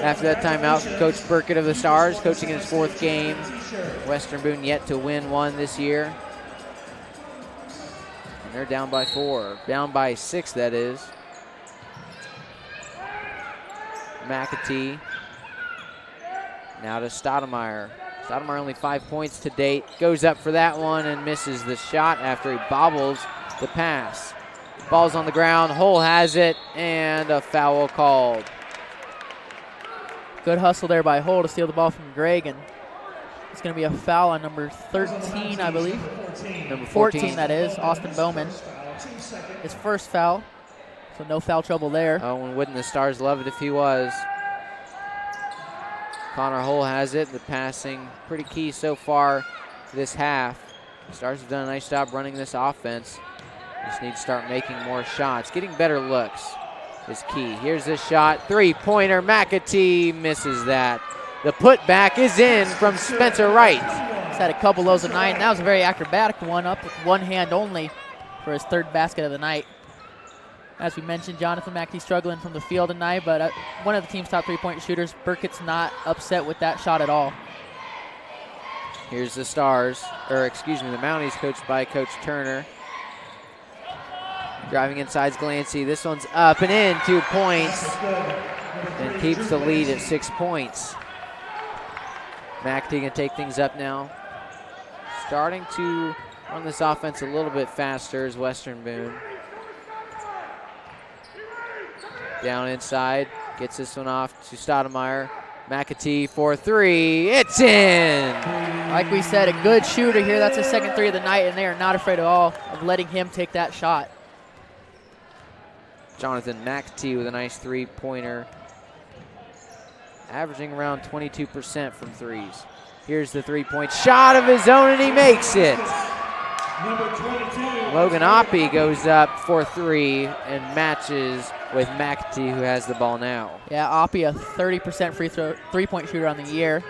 After that timeout from Coach Burkett of the Stars, coaching in his 4th game. Western Boone yet to win one this year. And they're down by 4. Down by 6, that is. McAtee. Now to Stoudemire. Stoudemire only 5 points to date. Goes up for that one and misses the shot after he bobbles the pass. Ball's on the ground. Hole has it, and a foul called. Good hustle there by Hole to steal the ball from Greg, and It's going to be a foul on number 13, I believe. Number 14, that is, Austin Bowman. His first foul, so no foul trouble there. Oh, and wouldn't the Stars love it if he was. Connor Hull has it. The passing pretty key so far this half. The Stars have done a nice job running this offense. Just need to start making more shots. Getting better looks is key. Here's this shot. Three-pointer. McAtee misses that. The putback is in from Spencer Wright. He's had a couple of those tonight, and that was a very acrobatic one, up with one hand only for his third basket of the night. As we mentioned, Jonathan McAtee struggling from the field tonight, but one of the team's top three-point shooters. Burkett's not upset with that shot at all. Here's the Stars, or excuse me, the Mounties, coached by Coach Turner. Driving inside's Glancy. This one's up and in, 2 points, and keeps the lead at 6 points. McAtee gonna take things up now. Starting to run this offense a little bit faster is Western Boone. Down inside, gets this one off to Stoudemire. McAtee for three, it's in! Like we said, a good shooter here. That's his second three of the night, and they are not afraid at all of letting him take that shot. Jonathan McAtee with a nice three-pointer. Averaging around 22% from threes. Here's the three-point shot of his own, and he makes it. Logan Oppie goes up for three and matches with McAtee, who has the ball now. Yeah, Oppie, a 30% three-point shooter on the year.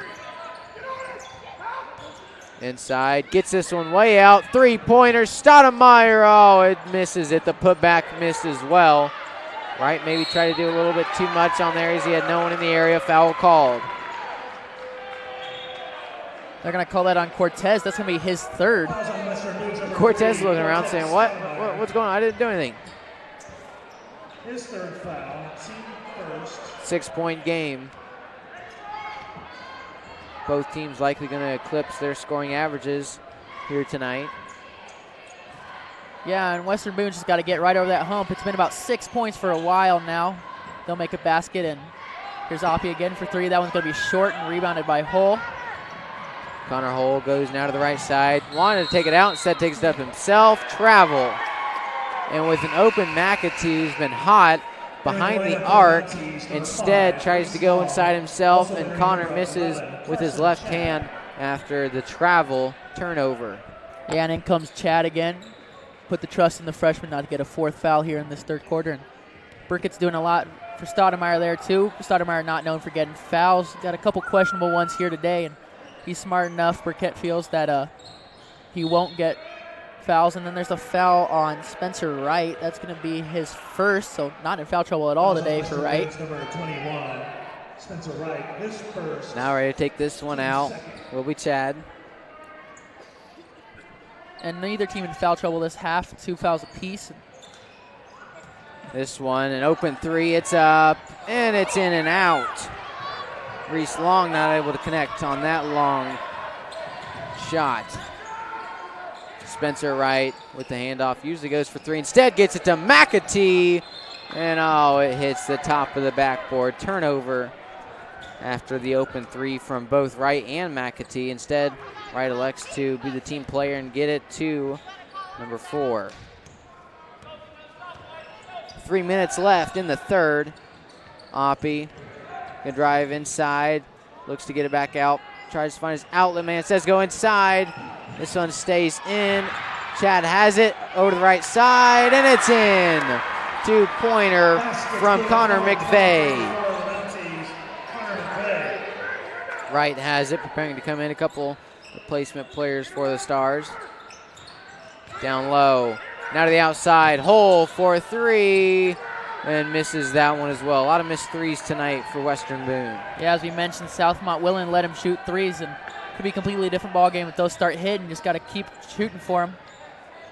Inside, gets this one way out. Three-pointer, Stoudemire. Oh, it misses it. The putback missed as well. Right, maybe try to do a little bit too much on there as he had no one in the area. Foul called. They're going to call that on Cortez. That's going to be his third. Cortez looking around saying, what's going on? I didn't do anything. His third foul, team first. 6-point game. Both teams likely going to eclipse their scoring averages here tonight. Yeah, and Western Boone's just got to get right over that hump. It's been about 6 points for a while now. They'll make a basket, and here's Oppie again for three. That one's going to be short and rebounded by Hull. Connor Hull goes now to the right side. Wanted to take it out, instead takes it up himself. Travel. And with an open McAtee, who's been hot behind the arc, instead tries to go inside himself, and Connor misses with his left hand after the travel turnover. Yeah, and in comes Chad again. Put the trust in the freshman not to get a fourth foul here in this third quarter. And Burkett's doing a lot for Stoudemire there, too. Stoudemire not known for getting fouls. Got a couple questionable ones here today, and he's smart enough. Burkett feels that he won't get fouls. And then there's a foul on Spencer Wright. That's going to be his first, so not in foul trouble at all today for Wright. Number 21, Spencer Wright, his first. Now ready to take this one out will be Chad. And neither team in foul trouble this half, 2 fouls apiece. This one, an open three, it's up, and it's in and out. Reese Long not able to connect on that long shot. Spencer Wright with the handoff, usually goes for three, instead gets it to McAtee, and oh, it hits the top of the backboard. Turnover after the open three from both Wright and McAtee. Instead, Wright elects to be the team player and get it to number 4. 3 minutes left in the third. Oppie can drive inside, looks to get it back out, tries to find his outlet man, says go inside. This one stays in. Chad has it over to the right side, and it's in. 2-pointer from Connor McVeigh. Wright has it, preparing to come in. A couple replacement players for the Stars. Down low. Now to the outside. Hull for three. And misses that one as well. A lot of missed threes tonight for Western Boone. Yeah, as we mentioned, Southmont willing to let him shoot threes, and could be a completely different ball game if those start hitting. Just got to keep shooting for him.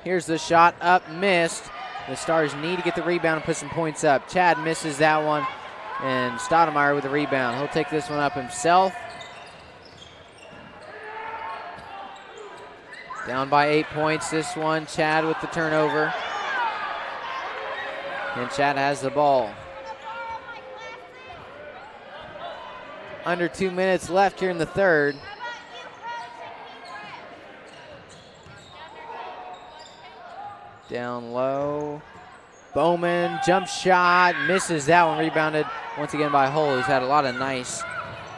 Here's the shot up, missed. The Stars need to get the rebound and put some points up. Chad misses that one, and Stoudemire with the rebound. He'll take this one up himself. Down by 8 points this one. Chad with the turnover. And Chad has the ball. Under 2 minutes left here in the third. Down low. Bowman, jump shot, misses that one. Rebounded once again by Hull, who's had a lot of nice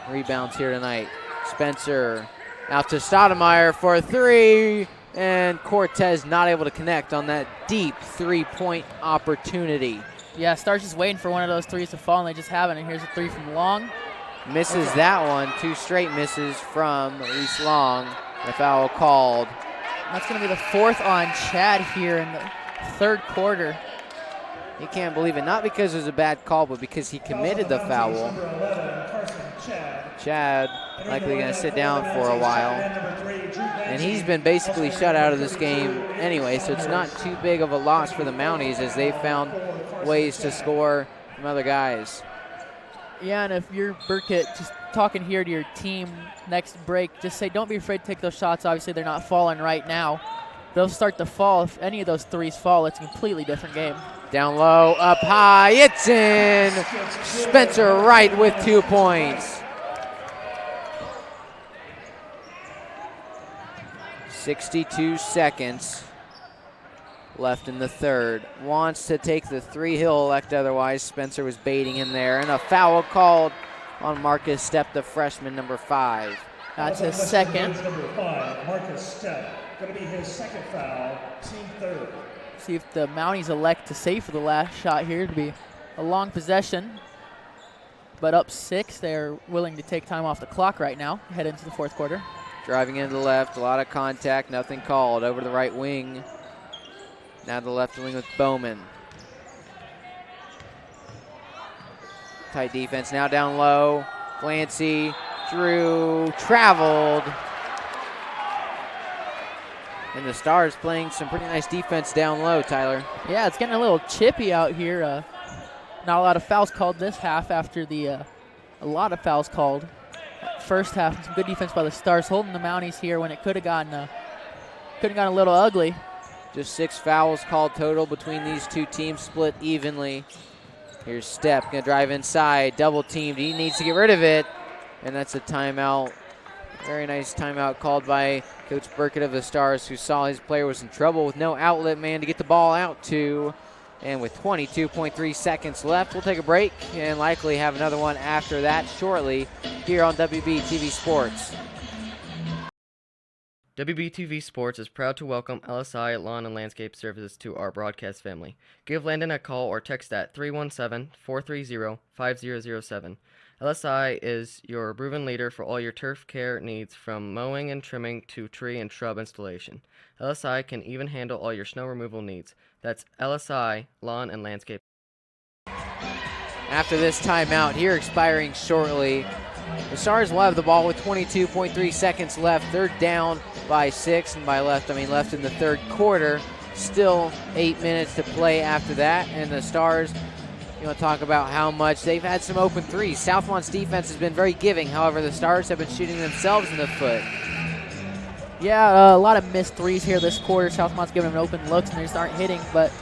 rebounds here tonight. Spencer out to Stoudemire for a three, and Cortez not able to connect on that deep three-point opportunity. Yeah, Stars just waiting for one of those threes to fall, and they just haven't. And here's a three from Long. Misses that one. 2 straight misses from Reese Long. The foul called. That's going to be the 4th on Chad here in the 3rd quarter. He can't believe it, not because it was a bad call, but because he committed the foul. Chad likely going to sit down for a while. And he's been basically shut out of this game anyway, so it's not too big of a loss for the Mounties as they found ways to score from other guys. Yeah, and if you're Burkett, just talking here to your team next break, just say don't be afraid to take those shots. Obviously, they're not falling right now. They'll start to fall. If any of those threes fall, it's a completely different game. Down low, up high, it's in. Spencer Wright with 2 points. 62 seconds left in the 3rd. Wants to take the three, he'll elect otherwise. Spencer was baiting him there, and a foul called on Marcus Stepp, the freshman, number 5. That's his 2nd. Number 5, Marcus Stepp, going to be his 2nd foul, team 3rd. See if the Mounties elect to save for the last shot here to be a long possession. But up 6, they're willing to take time off the clock right now, head into the 4th quarter. Driving into the left, a lot of contact, nothing called. Over to the right wing. Now to the left wing with Bowman. Tight defense, now down low. Glancy, Drew, traveled. And the Stars playing some pretty nice defense down low, Tyler. Yeah, it's getting a little chippy out here. Not a lot of fouls called this half after a lot of fouls called first half. Some good defense by the Stars, holding the Mounties here when it could have gotten a little ugly. Just 6 fouls called total between these two teams, split evenly. Here's Stepp, gonna drive inside, double teamed. He needs to get rid of it, and that's a timeout. Very nice timeout called by Coach Burkett of the Stars, who saw his player was in trouble with no outlet man to get the ball out to. And with 22.3 seconds left, we'll take a break and likely have another one after that shortly here on WBTV Sports. WBTV Sports is proud to welcome LSI Lawn and Landscape Services to our broadcast family. Give Landon a call or text at 317-430-5007. LSI is your proven leader for all your turf care needs, from mowing and trimming to tree and shrub installation. LSI can even handle all your snow removal needs. That's LSI Lawn and Landscape. After this timeout here expiring shortly, the Stars will have the ball with 22.3 seconds left. They're down by 6, and by left, I mean left in the 3rd quarter. Still 8 minutes to play after that, and the Stars, you want to talk about how much they've had some open threes. Southmont's defense has been very giving. However, the Stars have been shooting themselves in the foot. Yeah, a lot of missed threes here this quarter. Southmont's giving them open looks, and they just aren't hitting. But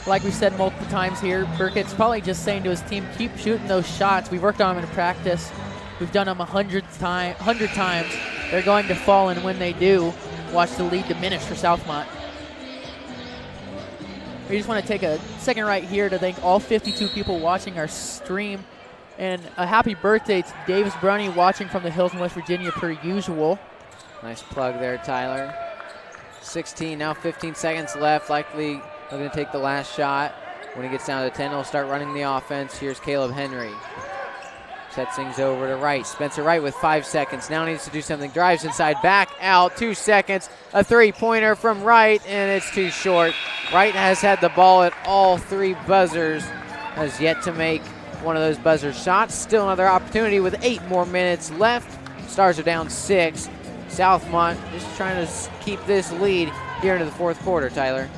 like we said multiple times here, Burkett's probably just saying to his team, keep shooting those shots. We've worked on them in practice. We've done them 100 times. They're going to fall, and when they do, watch the lead diminish for Southmont. We just want to take a second right here to thank all 52 people watching our stream. And a happy birthday to Davis Brunty, watching from the hills in West Virginia per usual. Nice plug there, Tyler. 16, now 15 seconds left. Likely looking to take the last shot. When he gets down to 10, he'll start running the offense. Here's Caleb Henry. Sets things over to Wright. Spencer Wright with 5 seconds. Now needs to do something. Drives inside, back out, 2 seconds. A three-pointer from Wright, and it's too short. Wright has had the ball at all 3 buzzers. Has yet to make one of those buzzer shots. Still another opportunity with 8 more minutes left. Stars are down 6. Southmont just trying to keep this lead here into the 4th quarter, Tyler.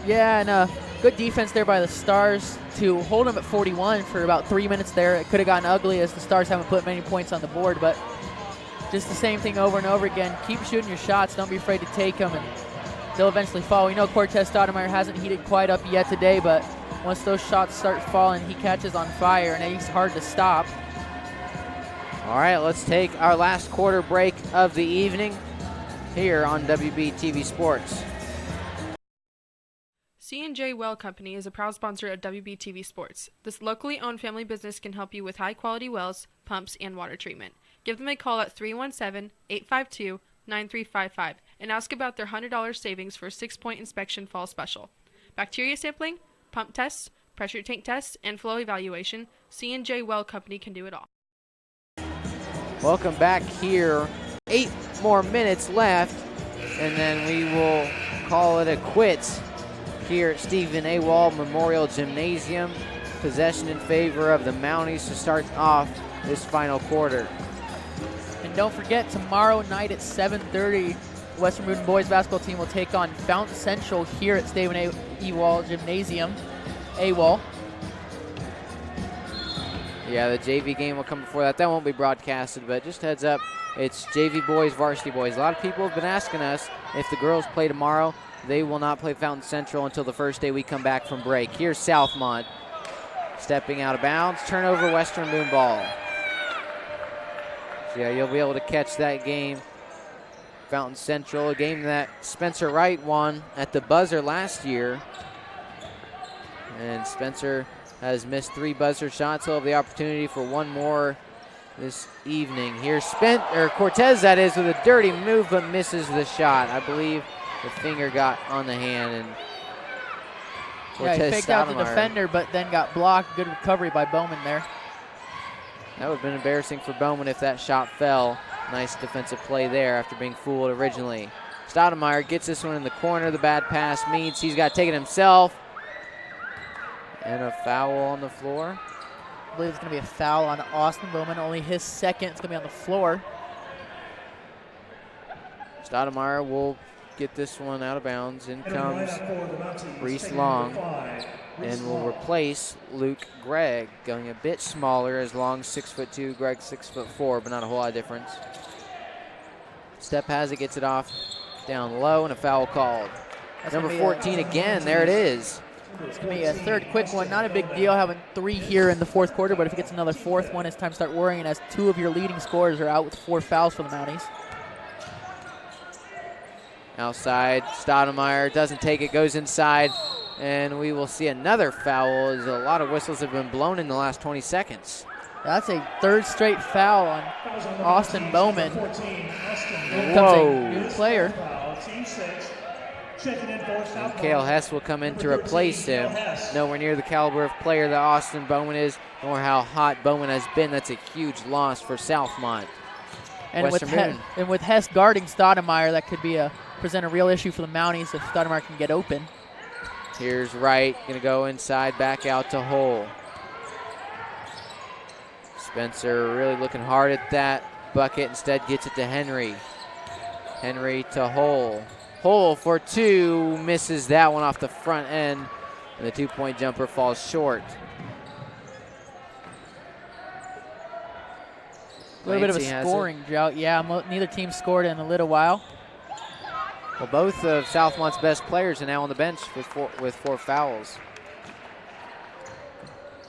Yeah, and good defense there by the Stars to hold them at 41 for about 3 minutes there. It could have gotten ugly as the Stars haven't put many points on the board, but just the same thing over and over again. Keep shooting your shots. Don't be afraid to take them, and they'll eventually fall. We know Cortez Stoudemire hasn't heated quite up yet today, but once those shots start falling, he catches on fire, and he's hard to stop. All right, let's take our last quarter break of the evening here on WBTV Sports. C&J Well Company is a proud sponsor of WBTV Sports. This locally owned family business can help you with high-quality wells, pumps, and water treatment. Give them a call at 317-852-9355 and ask about their $100 savings for a 6-point inspection fall special. Bacteria sampling, pump tests, pressure tank tests, and flow evaluation, C&J Well Company can do it all. Welcome back here. 8 more minutes left, and then we will call it a quits here at Stephen A. Wall Memorial Gymnasium. Possession in favor of the Mounties to start off this final quarter. And don't forget, tomorrow night at 7:30, Western Boone boys basketball team will take on Fountain Central here at Stephen A. Wall Gymnasium. A-Wall. Yeah, the JV game will come before that. That won't be broadcasted, but just heads up, it's JV boys, varsity boys. A lot of people have been asking us if the girls play tomorrow. They will not play Fountain Central until the first day we come back from break. Here's Southmont stepping out of bounds. Turnover, Western Boone ball. So yeah, you'll be able to catch that game. Fountain Central, a game that Spencer Wright won at the buzzer last year. And Spencer has missed 3 buzzer shots. He'll have the opportunity for one more this evening. Here's Cortez, that is, with a dirty move, but misses the shot. I believe the finger got on the hand, and Cortez he faked out the defender, but then got blocked. Good recovery by Bowman there. That would have been embarrassing for Bowman if that shot fell. Nice defensive play there after being fooled originally. Stoudemire gets this one in the corner. The bad pass means he's got to take it himself. And a foul on the floor. I believe it's going to be a foul on Austin Bowman. Only his second. It's going to be on the floor. Stoudemire will get this one out of bounds. In comes Reese Long and will replace Luke Gregg, going a bit smaller, as Long 6'2", Gregg 6'4", but not a whole lot of difference. Step has it, gets it off down low, and a foul called. Number 14 again, there it is. It's going to be a third quick one. Not a big deal having 3 here in the fourth quarter, but if he gets another fourth one, it's time to start worrying as 2 of your leading scorers are out with 4 fouls for the Mounties. Outside, Stoudemire doesn't take it, goes inside, and we will see another foul as a lot of whistles have been blown in the last 20 seconds. That's a 3rd straight foul on Austin Bowman. Here comes a new player. Cale Hess will come in to replace him. Nowhere near the caliber of player that Austin Bowman is, nor how hot Bowman has been. That's a huge loss for Southmont. And with Hess guarding Stoudemire, that could be present a real issue for the Mounties if Stoudemire can get open. Here's Wright, going to go inside, back out to Hull. Spencer really looking hard at that bucket, instead gets it to Henry. Henry to Hull. Hull for 2, misses that one off the front end, and the 2-point jumper falls short. A little bit of a scoring drought. Yeah, neither team scored in a little while. Well, both of Southmont's best players are now on the bench with 4 fouls.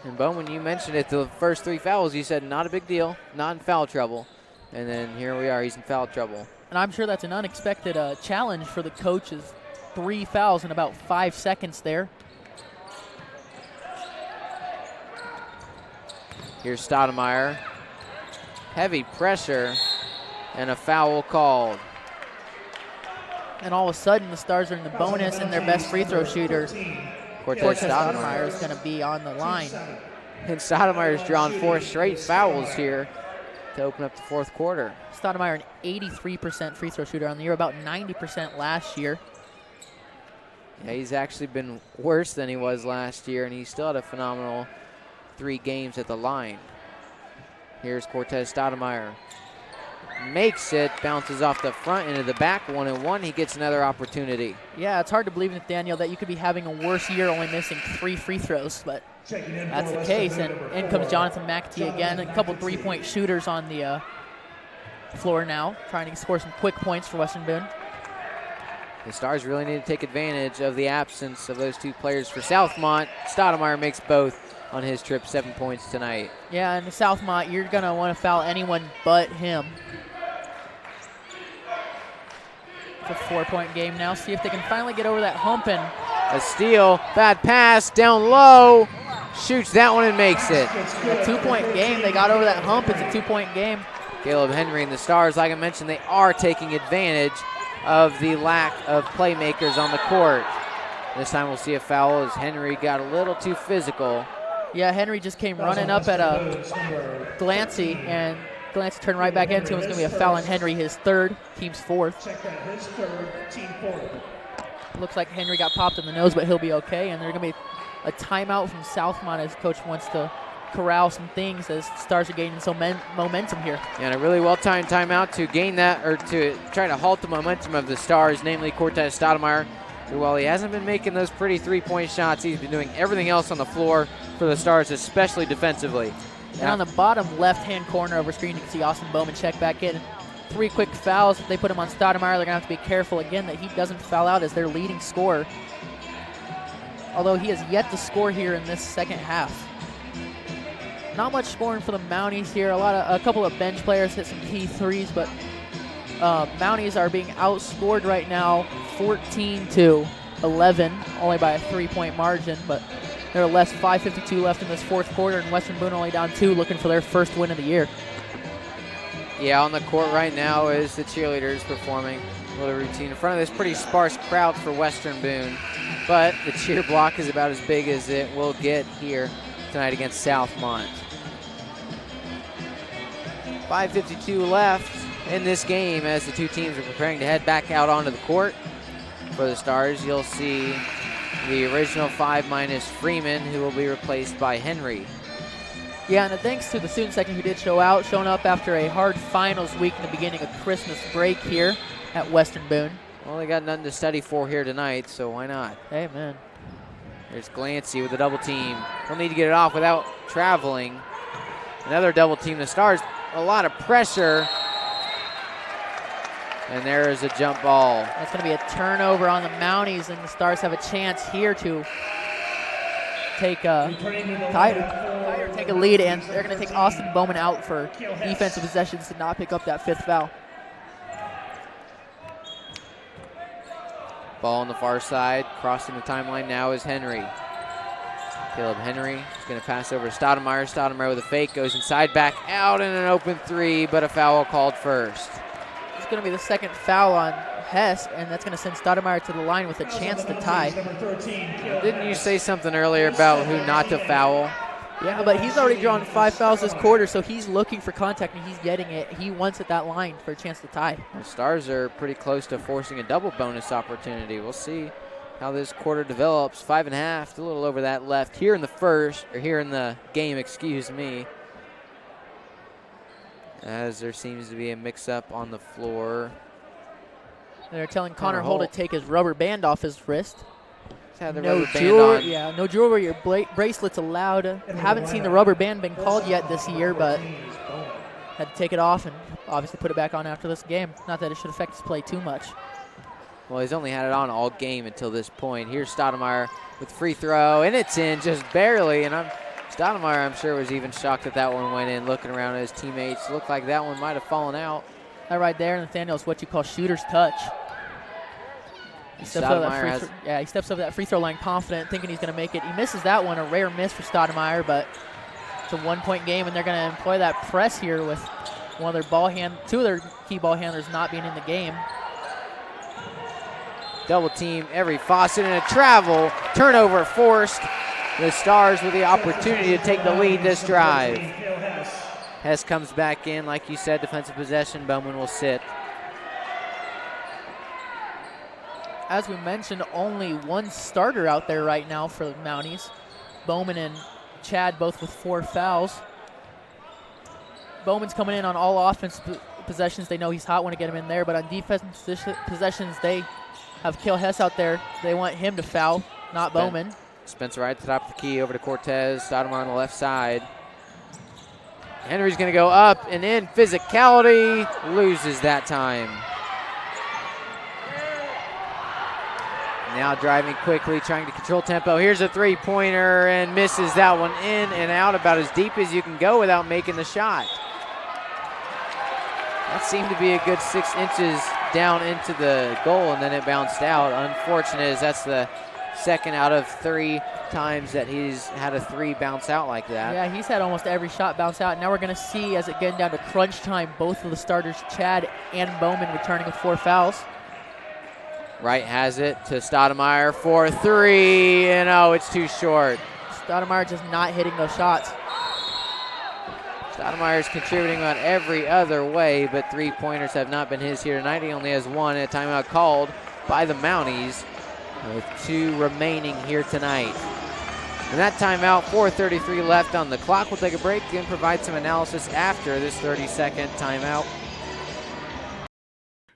And Bowman, you mentioned it, the first 3 fouls, you said not a big deal, not in foul trouble. And then here we are, he's in foul trouble. And I'm sure that's an unexpected challenge for the coaches. 3 fouls in about 5 seconds there. Here's Stoudemire. Heavy pressure and a foul called. And all of a sudden, the Stars are in the bonus, and their best free throw shooter, Cortez Stoudemire, is going to be on the line. And Stoudemire's drawn 4 straight fouls here to open up the fourth quarter. Stoudemire, an 83% free throw shooter on the year, about 90% last year. Yeah, he's actually been worse than he was last year, and he still had a phenomenal 3 games at the line. Here's Cortez Stoudemire. Makes it, bounces off the front into the back, 1-1. He gets another opportunity. Yeah, it's hard to believe, Nathaniel, that you could be having a worse year only missing 3 free throws, but that's the case. And in comes Jonathan McAtee again. A couple 3-point shooters on the floor now, trying to score some quick points for Western Boone. The Stars really need to take advantage of the absence of those 2 players for Southmont. Stoudemire makes both on his trip, 7 points tonight. Yeah, and Southmont, you're going to want to foul anyone but him. It's a 4-point game now. See if they can finally get over that hump and A steal, bad pass, down low. Shoots that one and makes it. A 2-point game. They got over that hump. It's a 2-point game. Caleb Henry and the Stars, like I mentioned, they are taking advantage of the lack of playmakers on the court. This time we'll see a foul as Henry got a little too physical. Yeah, Henry just came running up at Glancy, and Glancy turned right back into him. It's going to be a foul on Henry, his third, team's fourth. Looks like Henry got popped in the nose, but he'll be okay. And there's going to be a timeout from Southmont as coach wants to corral some things as Stars are gaining some momentum here. And a really well-timed timeout to gain that, or to try to halt the momentum of the Stars, namely Cortez Stoudemire, who, while he hasn't been making those pretty three-point shots, he's been doing everything else on the floor for the Stars, especially defensively. And on the bottom left-hand corner over screen, you can see Austin Bowman check back in. 3 quick fouls. If they put him on Stoudemire, they're going to have to be careful again that he doesn't foul out as their leading scorer. Although he has yet to score here in this second half. Not much scoring for the Mounties here. A couple of bench players hit some key threes, but Mounties are being outscored right now 14-11, only by a 3-point margin, but there are less 5:52 left in this fourth quarter, and Western Boone only down 2, looking for their first win of the year. Yeah, on the court right now is the cheerleaders performing a little routine in front of this pretty sparse crowd for Western Boone, but the cheer block is about as big as it will get here tonight against Southmont. 5:52 left in this game as the two teams are preparing to head back out onto the court. For the Stars, you'll see the original 5 minus Freeman, who will be replaced by Henry. Yeah, and thanks to the student section who did showing up after a hard finals week in the beginning of Christmas break here at Western Boone. Well, they got nothing to study for here tonight, so why not? Hey, man. There's Glancy with a double team. They'll need to get it off without traveling. Another double team. The Stars, a lot of pressure. And there is a jump ball. That's going to be a turnover on the Mounties, and the Stars have a chance here to take a lead, and they're going to take Austin Bowman out for defensive possessions to not pick up that 5th foul. Ball on the far side, crossing the timeline now is Henry. Caleb Henry is going to pass over to Stoudemire. Stoudemire with a fake, goes inside, back out, and an open 3, but a foul called first. It's going to be the second foul on Hess, and that's going to send Stoudemire to the line with a chance to tie. Didn't you say something earlier about who not to foul? Yeah, but he's already drawn 5 fouls this quarter, so he's looking for contact, and he's getting it. He wants at that line for a chance to tie. The Stars are pretty close to forcing a double bonus opportunity. We'll see how this quarter develops. 5.5, a little over that left here in the game, excuse me. As there seems to be a mix-up on the floor. They're telling Connor Hull to take his rubber band off his wrist. No jewelry, yeah, no jewelry or bracelets allowed. Haven't seen the rubber band been called yet this year, but had to take it off and obviously put it back on after this game. Not that it should affect his play too much. Well, he's only had it on all game until this point. Here's Stoudemire with free throw, and it's in just barely. And Stoudemire, I'm sure, was even shocked that one went in, looking around at his teammates. Looked like that one might have fallen out. That right there, Nathaniel, is what you call shooter's touch. He steps over that free throw line confident, thinking he's going to make it. He misses that one, a rare miss for Stoudemire, but it's a 1-point game, and they're going to employ that press here with two of their key ball handlers not being in the game. Double team every Fawcett and a travel. Turnover forced. The Stars with the opportunity to take the lead this drive. Hess comes back in, like you said, defensive possession. Bowman will sit. As we mentioned, only one starter out there right now for the Mounties. Bowman and Chad both with 4 fouls. Bowman's coming in on all offense possessions. They know he's hot, want to get him in there, but on defense possessions, they have Cale Hess out there. They want him to foul, not Bowman. Spencer right at the top of the key, over to Cortez. Stoudemire on the left side. Henry's going to go up and in. Physicality, loses that time. Now driving quickly, trying to control tempo. Here's a 3-pointer and misses that one in and out about as deep as you can go without making the shot. That seemed to be a good 6 inches down into the goal, and then it bounced out. Unfortunate, as that's the second out of 3 times that he's had a 3 bounce out like that. Yeah, he's had almost every shot bounce out. Now we're going to see, as it getting down to crunch time, both of the starters, Chad and Bowman, returning with 4 fouls. Wright has it to Stoudemire for 3, and oh, it's too short. Stoudemire just not hitting those shots. Stoudemire's contributing on every other way, but 3-pointers have not been his here tonight. He only has 1, a timeout called by the Mounties with 2 remaining here tonight. And that timeout, 4:33 left on the clock. We'll take a break and provide some analysis after this 30-second timeout.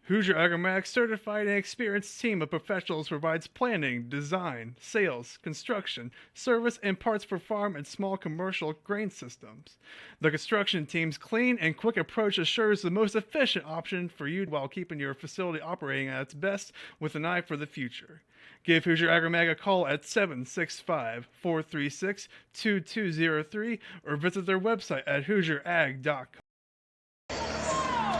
Hoosier Agromac's certified and experienced team of professionals provides planning, design, sales, construction, service, and parts for farm and small commercial grain systems. The construction team's clean and quick approach assures the most efficient option for you while keeping your facility operating at its best with an eye for the future. Give Hoosier Agromag a call at 765-436-2203 or visit their website at HoosierAg.com.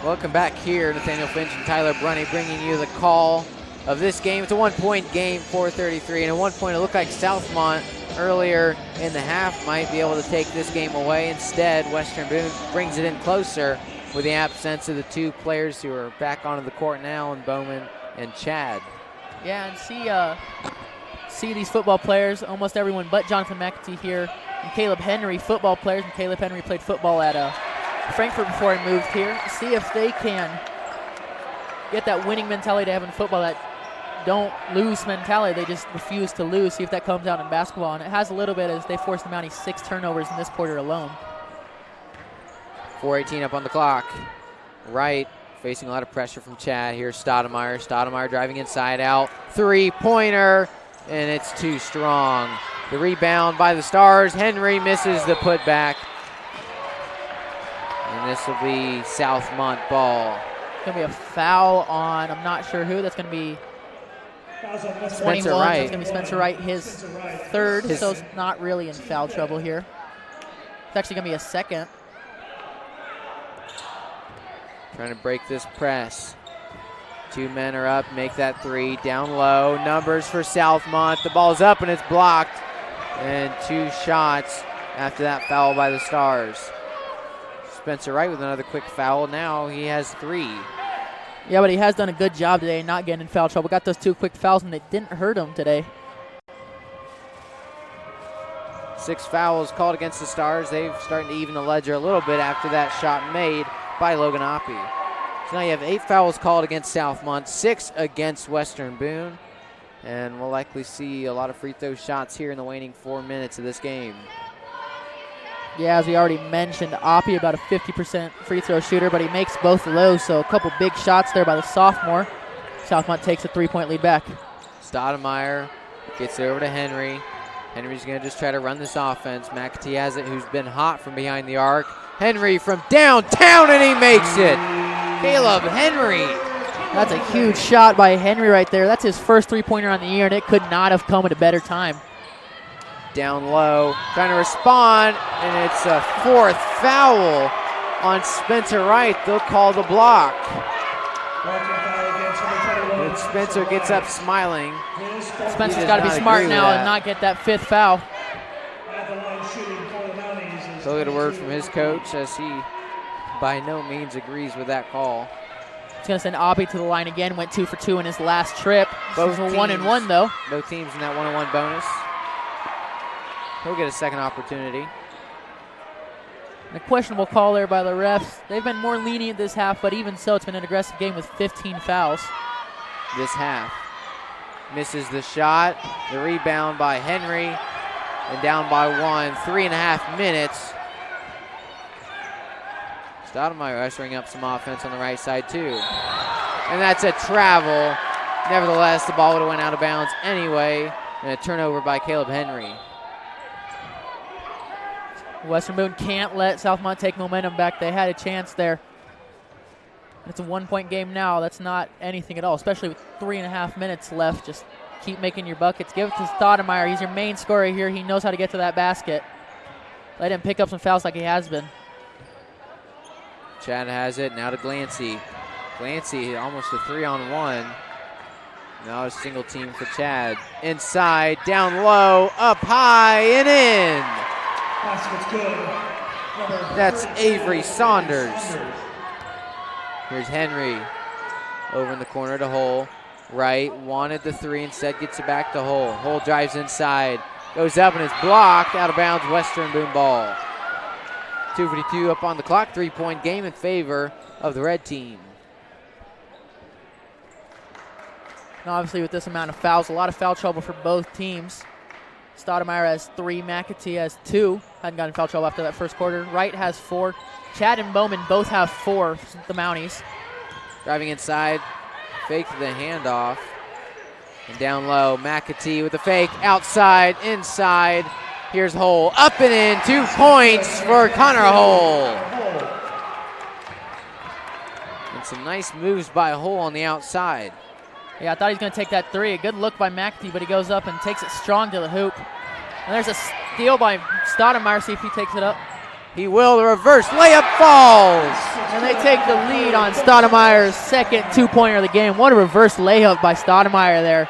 Welcome back here. Nathaniel Finch and Tyler Brunty bringing you the call of this game. It's a 1-point game, 4:33, and at one point it looked like Southmont earlier in the half might be able to take this game away. Instead, Western Boone brings it in closer with the absence of the 2 players who are back onto the court now, and Bowman and Chad. Yeah, and see these football players, almost everyone but Jonathan McAtee here, and Caleb Henry, football players, and Caleb Henry played football at Frankfurt before he moved here. See if they can get that winning mentality they have in football, that don't lose mentality. They just refuse to lose. See if that comes out in basketball. And it has a little bit as they forced the Mounties 6 turnovers in this quarter alone. 4:18 up on the clock. Wright facing a lot of pressure from Chad. Here's Stoudemire. Stoudemire driving inside out. 3-pointer, and it's too strong. The rebound by the Stars. Henry misses the putback. And this will be Southmont ball. It's going to be a foul on, I'm not sure who. That's going to be Spencer Wright. It's going to be Spencer Wright, his third, so it's not really in foul trouble here. It's actually going to be a second. Trying to break this press. 2 men are up, make that 3, down low. Numbers for Southmont. The ball's up and it's blocked. And 2 shots after that foul by the Stars. Spencer Wright with another quick foul. Now he has 3. Yeah, but he has done a good job today not getting in foul trouble. Got those 2 quick fouls and it didn't hurt him today. 6 fouls called against the Stars. They've starting to even the ledger a little bit after that shot made by Logan Oppie. So now you have 8 fouls called against Southmont, 6 against Western Boone, and we'll likely see a lot of free throw shots here in the waning 4 minutes of this game. Yeah, as we already mentioned, Oppie about a 50% free throw shooter, but he makes both of those, so a couple big shots there by the sophomore. Southmont takes a 3-point lead back. Stoudemire gets it over to Henry. Henry's going to just try to run this offense. McAtee has it, who's been hot from behind the arc. Henry from downtown, and he makes it. Caleb Henry. That's a huge shot by Henry right there. That's his first 3-pointer on the year, and it could not have come at a better time. Down low, trying to respond, and it's a 4th foul on Spencer Wright. They'll call the block. And Spencer gets up smiling. Spencer's got to be smart now and not get that 5th foul. So we'll get a word from his coach as he by no means agrees with that call. He's going to send Oppie to the line again. Went 2 for 2 in his last trip. Both were 1-1 though. Both teams in that 1-on-1 bonus. He'll get a second opportunity. A questionable call there by the refs. They've been more lenient this half, but even so, it's been an aggressive game with 15 fouls. This half. Misses the shot. The rebound by Henry. And down by 1. 3.5 minutes. Stoudemire ushering up some offense on the right side too. And that's a travel. Nevertheless, the ball would have went out of bounds anyway. And a turnover by Caleb Henry. Western Boone can't let Southmont take momentum back. They had a chance there. It's a 1-point game now. That's not anything at all, especially with 3.5 minutes left. Just keep making your buckets. Give it to Stoudemire. He's your main scorer here. He knows how to get to that basket. Let him pick up some fouls like he has been. Chad has it. Now to Glancy. Glancy almost a 3-on-1. Now a single team for Chad. Inside, down low, up high, and in. Basket's good. That's Avery Saunders. Here's Henry over in the corner to Hull. Right, wanted the three, instead gets it back to Hull. Hull drives inside, goes up and is blocked, out of bounds, Western Boone ball. 2:52 up on the clock, 3-point game in favor of the red team. And obviously with this amount of fouls, a lot of foul trouble for both teams. Stoudemire has 3, McAtee has 2. Hadn't gotten in foul trouble after that first quarter. Wright has 4. Chad and Bowman both have 4, the Mounties. Driving inside, fake the handoff. And down low, McAtee with the fake, outside, inside. Here's Hull, up and in, 2 points for Connor Hull. And some nice moves by Hull on the outside. Yeah, I thought he was going to take that 3. A good look by McAtee, but he goes up and takes it strong to the hoop. And there's a steal by Stoudemire. See if he takes it up. He will. The reverse layup falls. And they take the lead on Stoudemire's second 2-pointer of the game. What a reverse layup by Stoudemire there.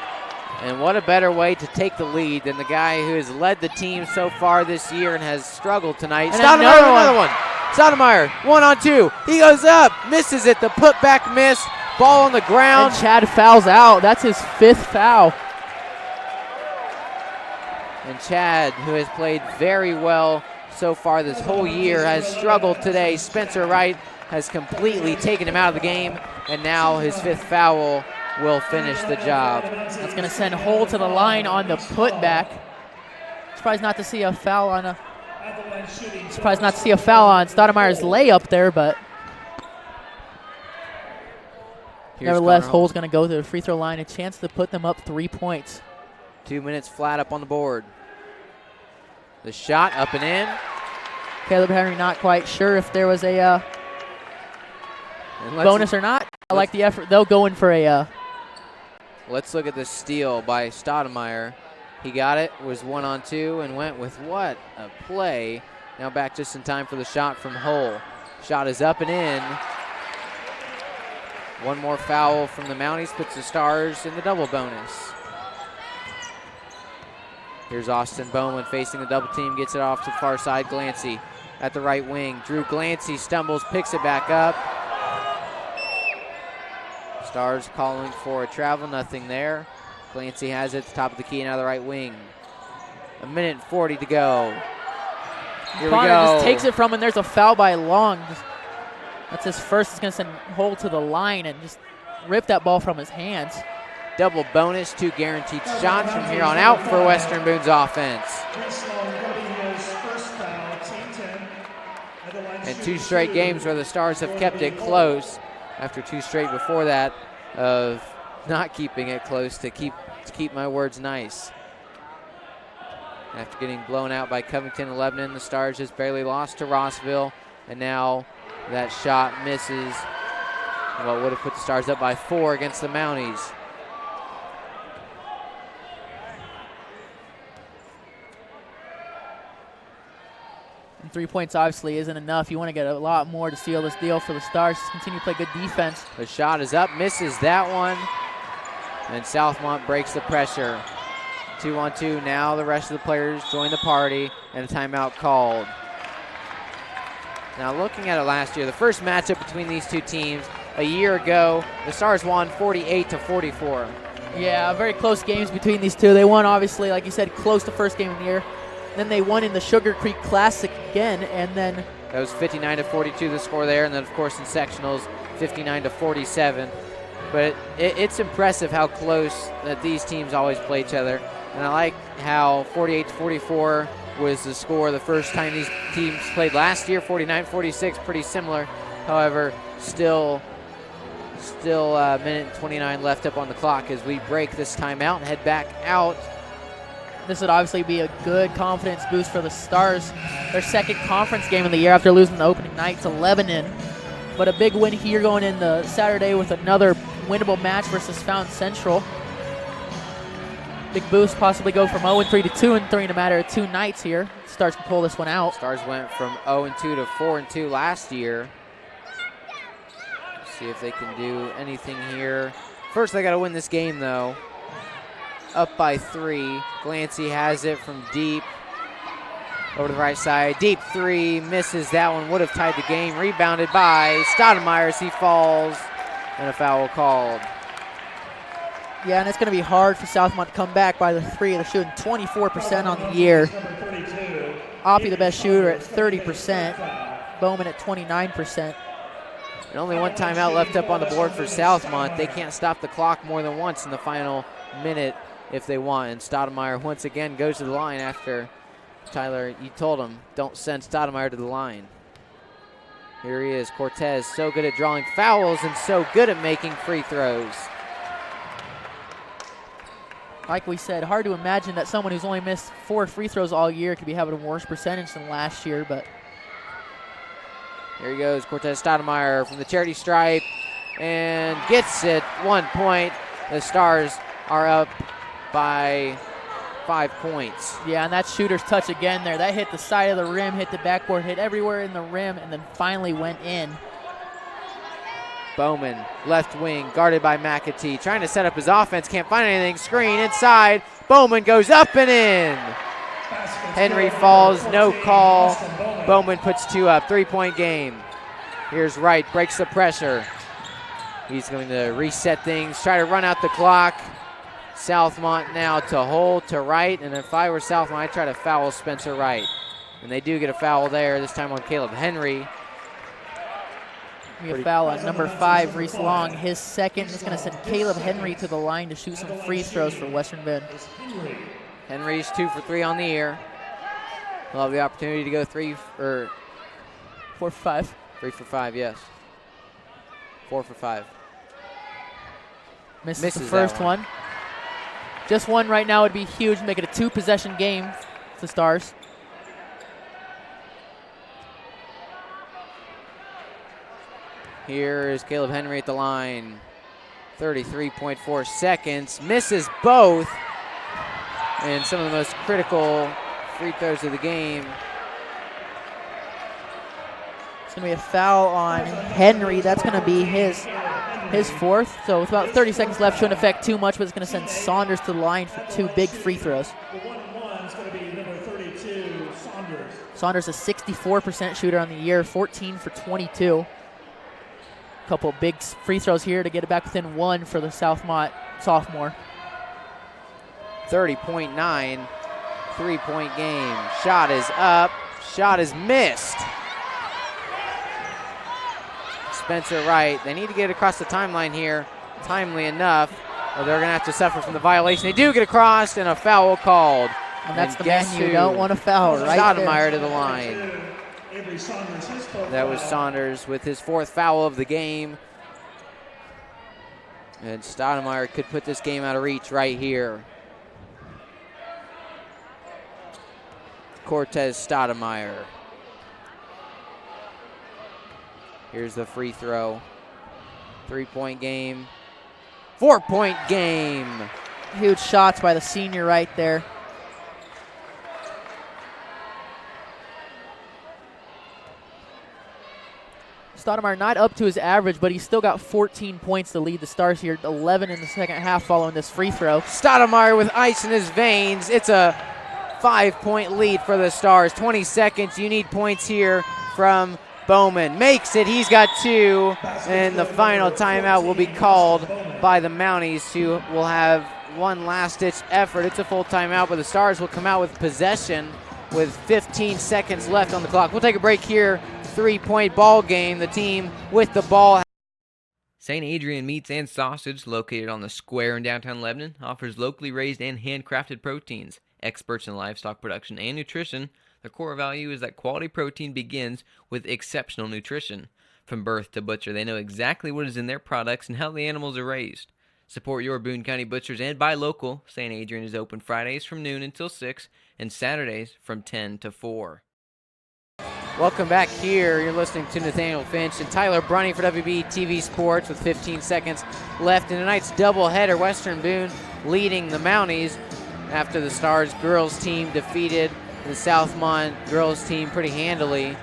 And what a better way to take the lead than the guy who has led the team so far this year and has struggled tonight. And Stoudemire with another one. Stoudemire, 1-on-2. He goes up, misses it. The putback miss. Ball on the ground. And Chad fouls out. That's his 5th foul. And Chad, who has played very well so far this whole year, has struggled today. Spencer Wright has completely taken him out of the game, and now his 5th foul will finish the job. That's going to send Hull to the line on the putback. Surprised not to see a foul on Stoudemire's layup there, but nevertheless, Hull's going to go to the free throw line, a chance to put them up 3 points. 2 minutes flat up on the board. The shot up and in. Caleb Henry not quite sure if there was a bonus or not. I like the effort. They'll go in for a... Let's look at the steal by Stoudemire. He got it, was 1-on-2, and went with what a play. Now back just in time for the shot from Hull. Shot is up and in. One more foul from the Mounties puts the Stars in the double bonus. Here's Austin Bowman facing the double team, gets it off to the far side. Glancy at the right wing. Drew Glancy stumbles, picks it back up. Stars calling for a travel, nothing there. Glancy has it at the top of the key, now the right wing. 1:40 to go. Here we go. Just takes it from him. There's a foul by Long. That's his first. It's going to send Hull to the line and just rip that ball from his hands. Double bonus, 2 guaranteed shots from here on out for Western Boone's offense. And 2 straight games where the Stars have kept it close after 2 straight before that of not keeping it close to keep my words nice. After getting blown out by Covington and Lebanon, the Stars just barely lost to Rossville, and now that shot misses. What would have put the Stars up by 4 against the Mounties. And 3 points obviously isn't enough. You want to get a lot more to seal this deal for the Stars. Just continue to play good defense. The shot is up, misses that one. And Southmont breaks the pressure. 2-on-2 now. The rest of the players join the party, and a timeout called. Now looking at it last year, the first matchup between these two teams a year ago, the Stars won 48-44. Yeah, very close games between these two. They won, obviously, like you said, close to first game of the year. Then they won in the Sugar Creek Classic again, and then... That was 59-42 the score there, and then, of course, in sectionals, 59-47. But it's impressive how close that these teams always play each other. And I like how 48-44 was the score the first time these teams played last year. 49-46, pretty similar. However, still a minute and 29 left up on the clock as we break this timeout and head back out. This would obviously be a good confidence boost for the Stars. Their second conference game of the year after losing the opening night to Lebanon. But a big win here going into Saturday with another winnable match versus Fountain Central. Big boost, possibly go from 0-3 to 2-3 in a matter of 2 nights here. Stars can pull this one out. Stars went from 0-2 to 4-2 last year. See if they can do anything here First, they got to win this game, though. Up by 3. Glancy has it from deep. Over to the right side. Deep 3. Misses that one. Would have tied the game. Rebounded by Stoudemire as he falls. And a foul called. Yeah, and it's going to be hard for Southmont to come back by the 3. They're shooting 24% on the year. Oppie, the best shooter, at 30%. Bowman at 29%. And only one timeout left up on the board for Southmont. They can't stop the clock more than once in the final minute if they want. And Stoudemire once again goes to the line after Tyler, you told him, don't send Stoudemire to the line. Here he is, Cortez, so good at drawing fouls and so good at making free throws. Like we said, hard to imagine that someone who's only missed 4 free throws all year could be having a worse percentage than last year, but here he goes, Cortez Stoudemire from the charity stripe and gets it. 1 point. The Stars are up by 5 points. Yeah, and that shooter's touch again there. That hit the side of the rim, hit the backboard, hit everywhere in the rim, and then finally went in. Bowman, left wing, guarded by McAtee, trying to set up his offense, can't find anything. Screen inside. Bowman goes up and in. Henry falls, no call. Bowman puts 2 up, 3-point game. Here's Wright, breaks the pressure. He's going to reset things, try to run out the clock. Southmont now to hold to Wright, and if I were Southmont, I'd try to foul Spencer Wright. And they do get a foul there, this time on Caleb Henry. A foul on number 5, Reese Long. His second is going to send Caleb Henry to the line to shoot some free throws for Western Boone. Henry's 2 for 3 on the year. He'll have the opportunity to go 4 for 5. 3 for 5, yes. 4 for 5. Misses the first one. Just one right now would be huge, make it a 2-possession game for the Stars. Here is Caleb Henry at the line. 33.4 seconds. Misses both. And some of the most critical free throws of the game. It's going to be a foul on Henry. That's going to be his 4th. So with about 30 seconds left, shouldn't affect too much, but it's going to send Saunders to the line for 2 big free throws. The 1-1 is going to be number 32, Saunders. Saunders a 64% shooter on the year, 14 for 22. Couple big free throws here to get it back within 1 for the Southmont sophomore. 30.9, 3-point game. Shot is up, shot is missed. Spencer Wright, they need to get across the timeline here, timely enough, or they're gonna have to suffer from the violation. They do get across and a foul called. And that's the man you don't want to foul, right? Stoudemire to the line. That was Saunders with his 4th foul of the game. And Stoudemire could put this game out of reach right here. Cortez Stoudemire. Here's the free throw. 3-point game. 4-point game. Huge shots by the senior right there. Stoudemire not up to his average, but he's still got 14 points to lead the Stars here. 11 in the second half following this free throw. Stoudemire with ice in his veins. It's a 5-point lead for the Stars. 20 seconds. You need points here from Bowman. Makes it. He's got 2. And the final timeout will be called by the Mounties, who will have one last-ditch effort. It's a full timeout, but the Stars will come out with possession with 15 seconds left on the clock. We'll take a break here. 3-point ball game. The team with the ball. St. Adrian Meats and Sausage, located on the square in downtown Lebanon, offers locally raised and handcrafted proteins. Experts in livestock production and nutrition, their core value is that quality protein begins with exceptional nutrition. From birth to butcher, they know exactly what is in their products and how the animals are raised. Support your Boone County butchers and buy local. St. Adrian is open Fridays from noon until 6 and Saturdays from 10 to 4. Welcome back here. You're listening to Nathaniel Finch and Tyler Brunty for WBTV Sports with 15 seconds left in tonight's doubleheader. Western Boone leading the Mounties after the Stars girls team defeated the Southmont girls team pretty handily.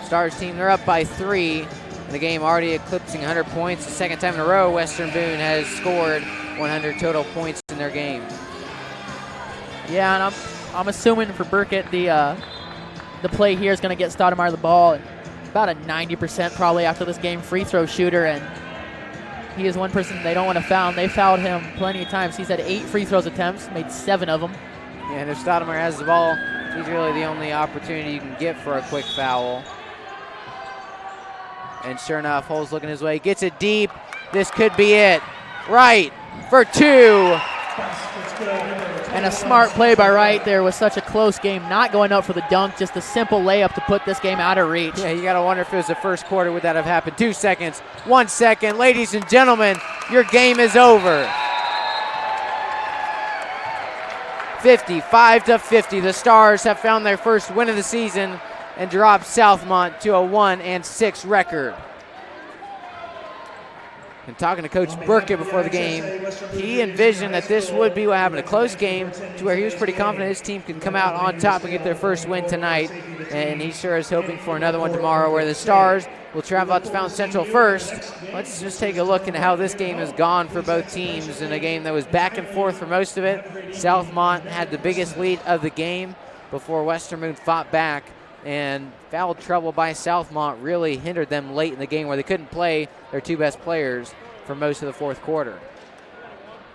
Stars team, they're up by 3. The game already eclipsing 100 points. The second time in a row, Western Boone has scored 100 total points in their game. Yeah, and I'm assuming for Burkett, the play here is going to get Stoudemire the ball. And about a 90% probably after this game free throw shooter, and he is one person they don't want to foul. And they fouled him plenty of times. He's had 8 free throws attempts, made 7 of them. Yeah, and if Stoudemire has the ball, he's really the only opportunity you can get for a quick foul. And sure enough, Hull's looking his way, gets it deep. This could be it. Right for 2. And a smart play by Wright there with such a close game, not going up for the dunk, just a simple layup to put this game out of reach. Yeah, you got to wonder if it was the first quarter, would that have happened? 2 seconds, 1 second. Ladies and gentlemen, your game is over. 55-50. The Stars have found their first win of the season and dropped Southmont to a 1-6 record. And talking to Coach Burkett before the game, he envisioned that this would be what happened, a close game to where he was pretty confident his team could come out on top and get their first win tonight. And he sure is hoping for another one tomorrow where the Stars will travel out to Fountain Central first. Let's just take a look at how this game has gone for both teams in a game that was back and forth for most of it. Southmont had the biggest lead of the game before Western Boone fought back, and foul trouble by Southmont really hindered them late in the game where they couldn't play their 2 best players for most of the fourth quarter.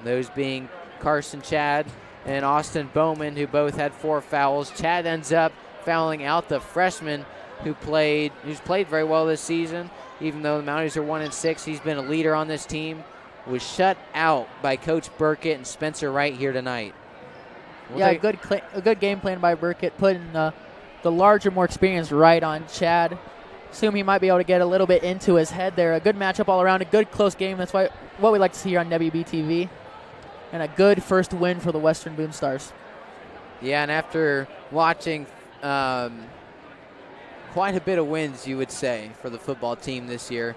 Those being Carson Chad and Austin Bowman, who both had 4 fouls. Chad ends up fouling out the freshman who's played very well this season. Even though the Mounties are 1-6, he's been a leader on this team. Was shut out by Coach Burkett and Spencer Wright here tonight. A good game plan by Burkett, putting the larger, more experienced Wright on Chad. Assume he might be able to get a little bit into his head there. A good matchup all around, a good close game. That's what we like to see here on WBTV. And a good first win for the Western Boone Stars. Yeah, and after watching quite a bit of wins, you would say, for the football team this year,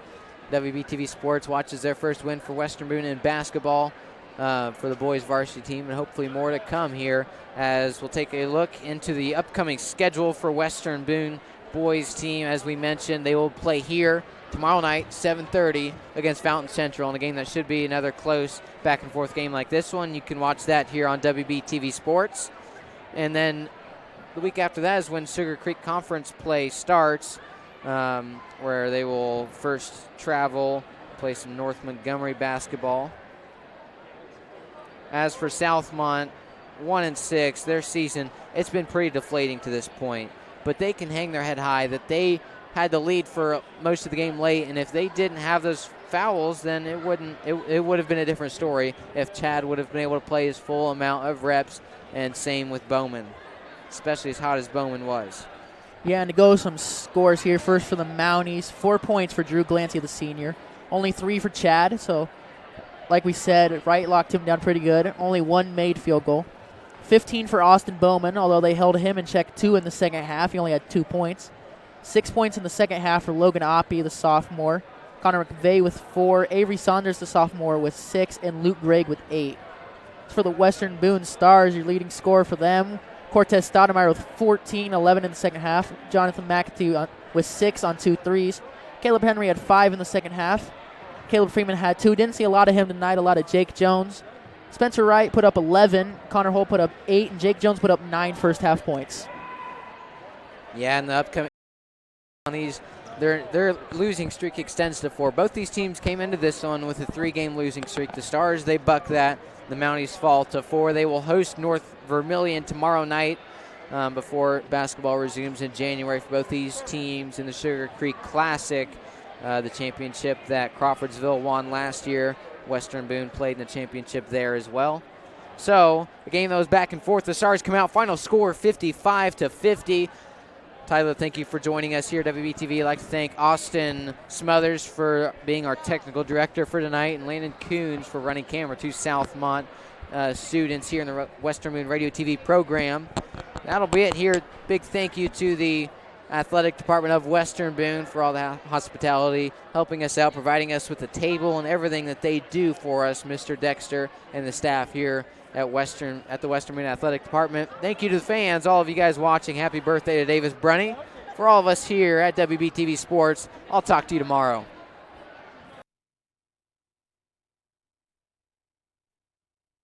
WBTV Sports watches their first win for Western Boone in basketball for the boys varsity team, and hopefully more to come here as we'll take a look into the upcoming schedule for Western Boone boys team. As we mentioned, they will play here tomorrow night, 7:30, against Fountain Central in a game that should be another close back and forth game like this one. You can watch that here on WBTV Sports. And then the week after that is when Sugar Creek Conference play starts, where they will first travel, play some North Montgomery basketball. As for Southmont, 1-6, their season, it's been pretty deflating to this point. But they can hang their head high that they had the lead for most of the game late, and if they didn't have those fouls, then it would have been a different story if Chad would have been able to play his full amount of reps, and same with Bowman, especially as hot as Bowman was. Yeah, and to go some scores here. First for the Mounties, 4 points for Drew Glancy, the senior. Only 3 for Chad, so like we said, Wright locked him down pretty good. Only 1 made field goal. 15 for Austin Bowman, although they held him in check 2 in the second half. He only had 2 points. 6 points in the second half for Logan Oppie, the sophomore. Connor McVeigh with 4. Avery Saunders, the sophomore, with 6. And Luke Gregg with 8. As for the Western Boone Stars, your leading scorer for them, Cortez Stoudemire with 14, 11 in the second half. Jonathan McAtee with 6 on 2 threes. Caleb Henry had 5 in the second half. Caleb Freeman had 2. Didn't see a lot of him tonight, a lot of Jake Jones. Spencer Wright put up 11. Connor Hull put up 8. And Jake Jones put up 9 first half points. Yeah, and the upcoming on these, their losing streak extends to 4. Both these teams came into this one with a 3-game losing streak. The Stars, they buck that. The Mounties fall to 4. They will host North Vermilion tomorrow night before basketball resumes in January for both these teams in the Sugar Creek Classic, the championship that Crawfordsville won last year. Western Boone played in the championship there as well. So a game that was back and forth. The Stars come out. Final score 55-50. Tyler, thank you for joining us here at WBTV. I'd like to thank Austin Smothers for being our technical director for tonight, and Landon Coons for running camera, 2 Southmont students here in the Western Boone Radio TV program. That'll be it here. Big thank you to the athletic department of Western Boone for all the hospitality, helping us out, providing us with the table and everything that they do for us, Mr. Dexter and the staff here at the Western Boone Athletic Department. Thank you to the fans, all of you guys watching. Happy birthday to Davis Brunty For all of us here at WBTV Sports, I'll talk to you tomorrow.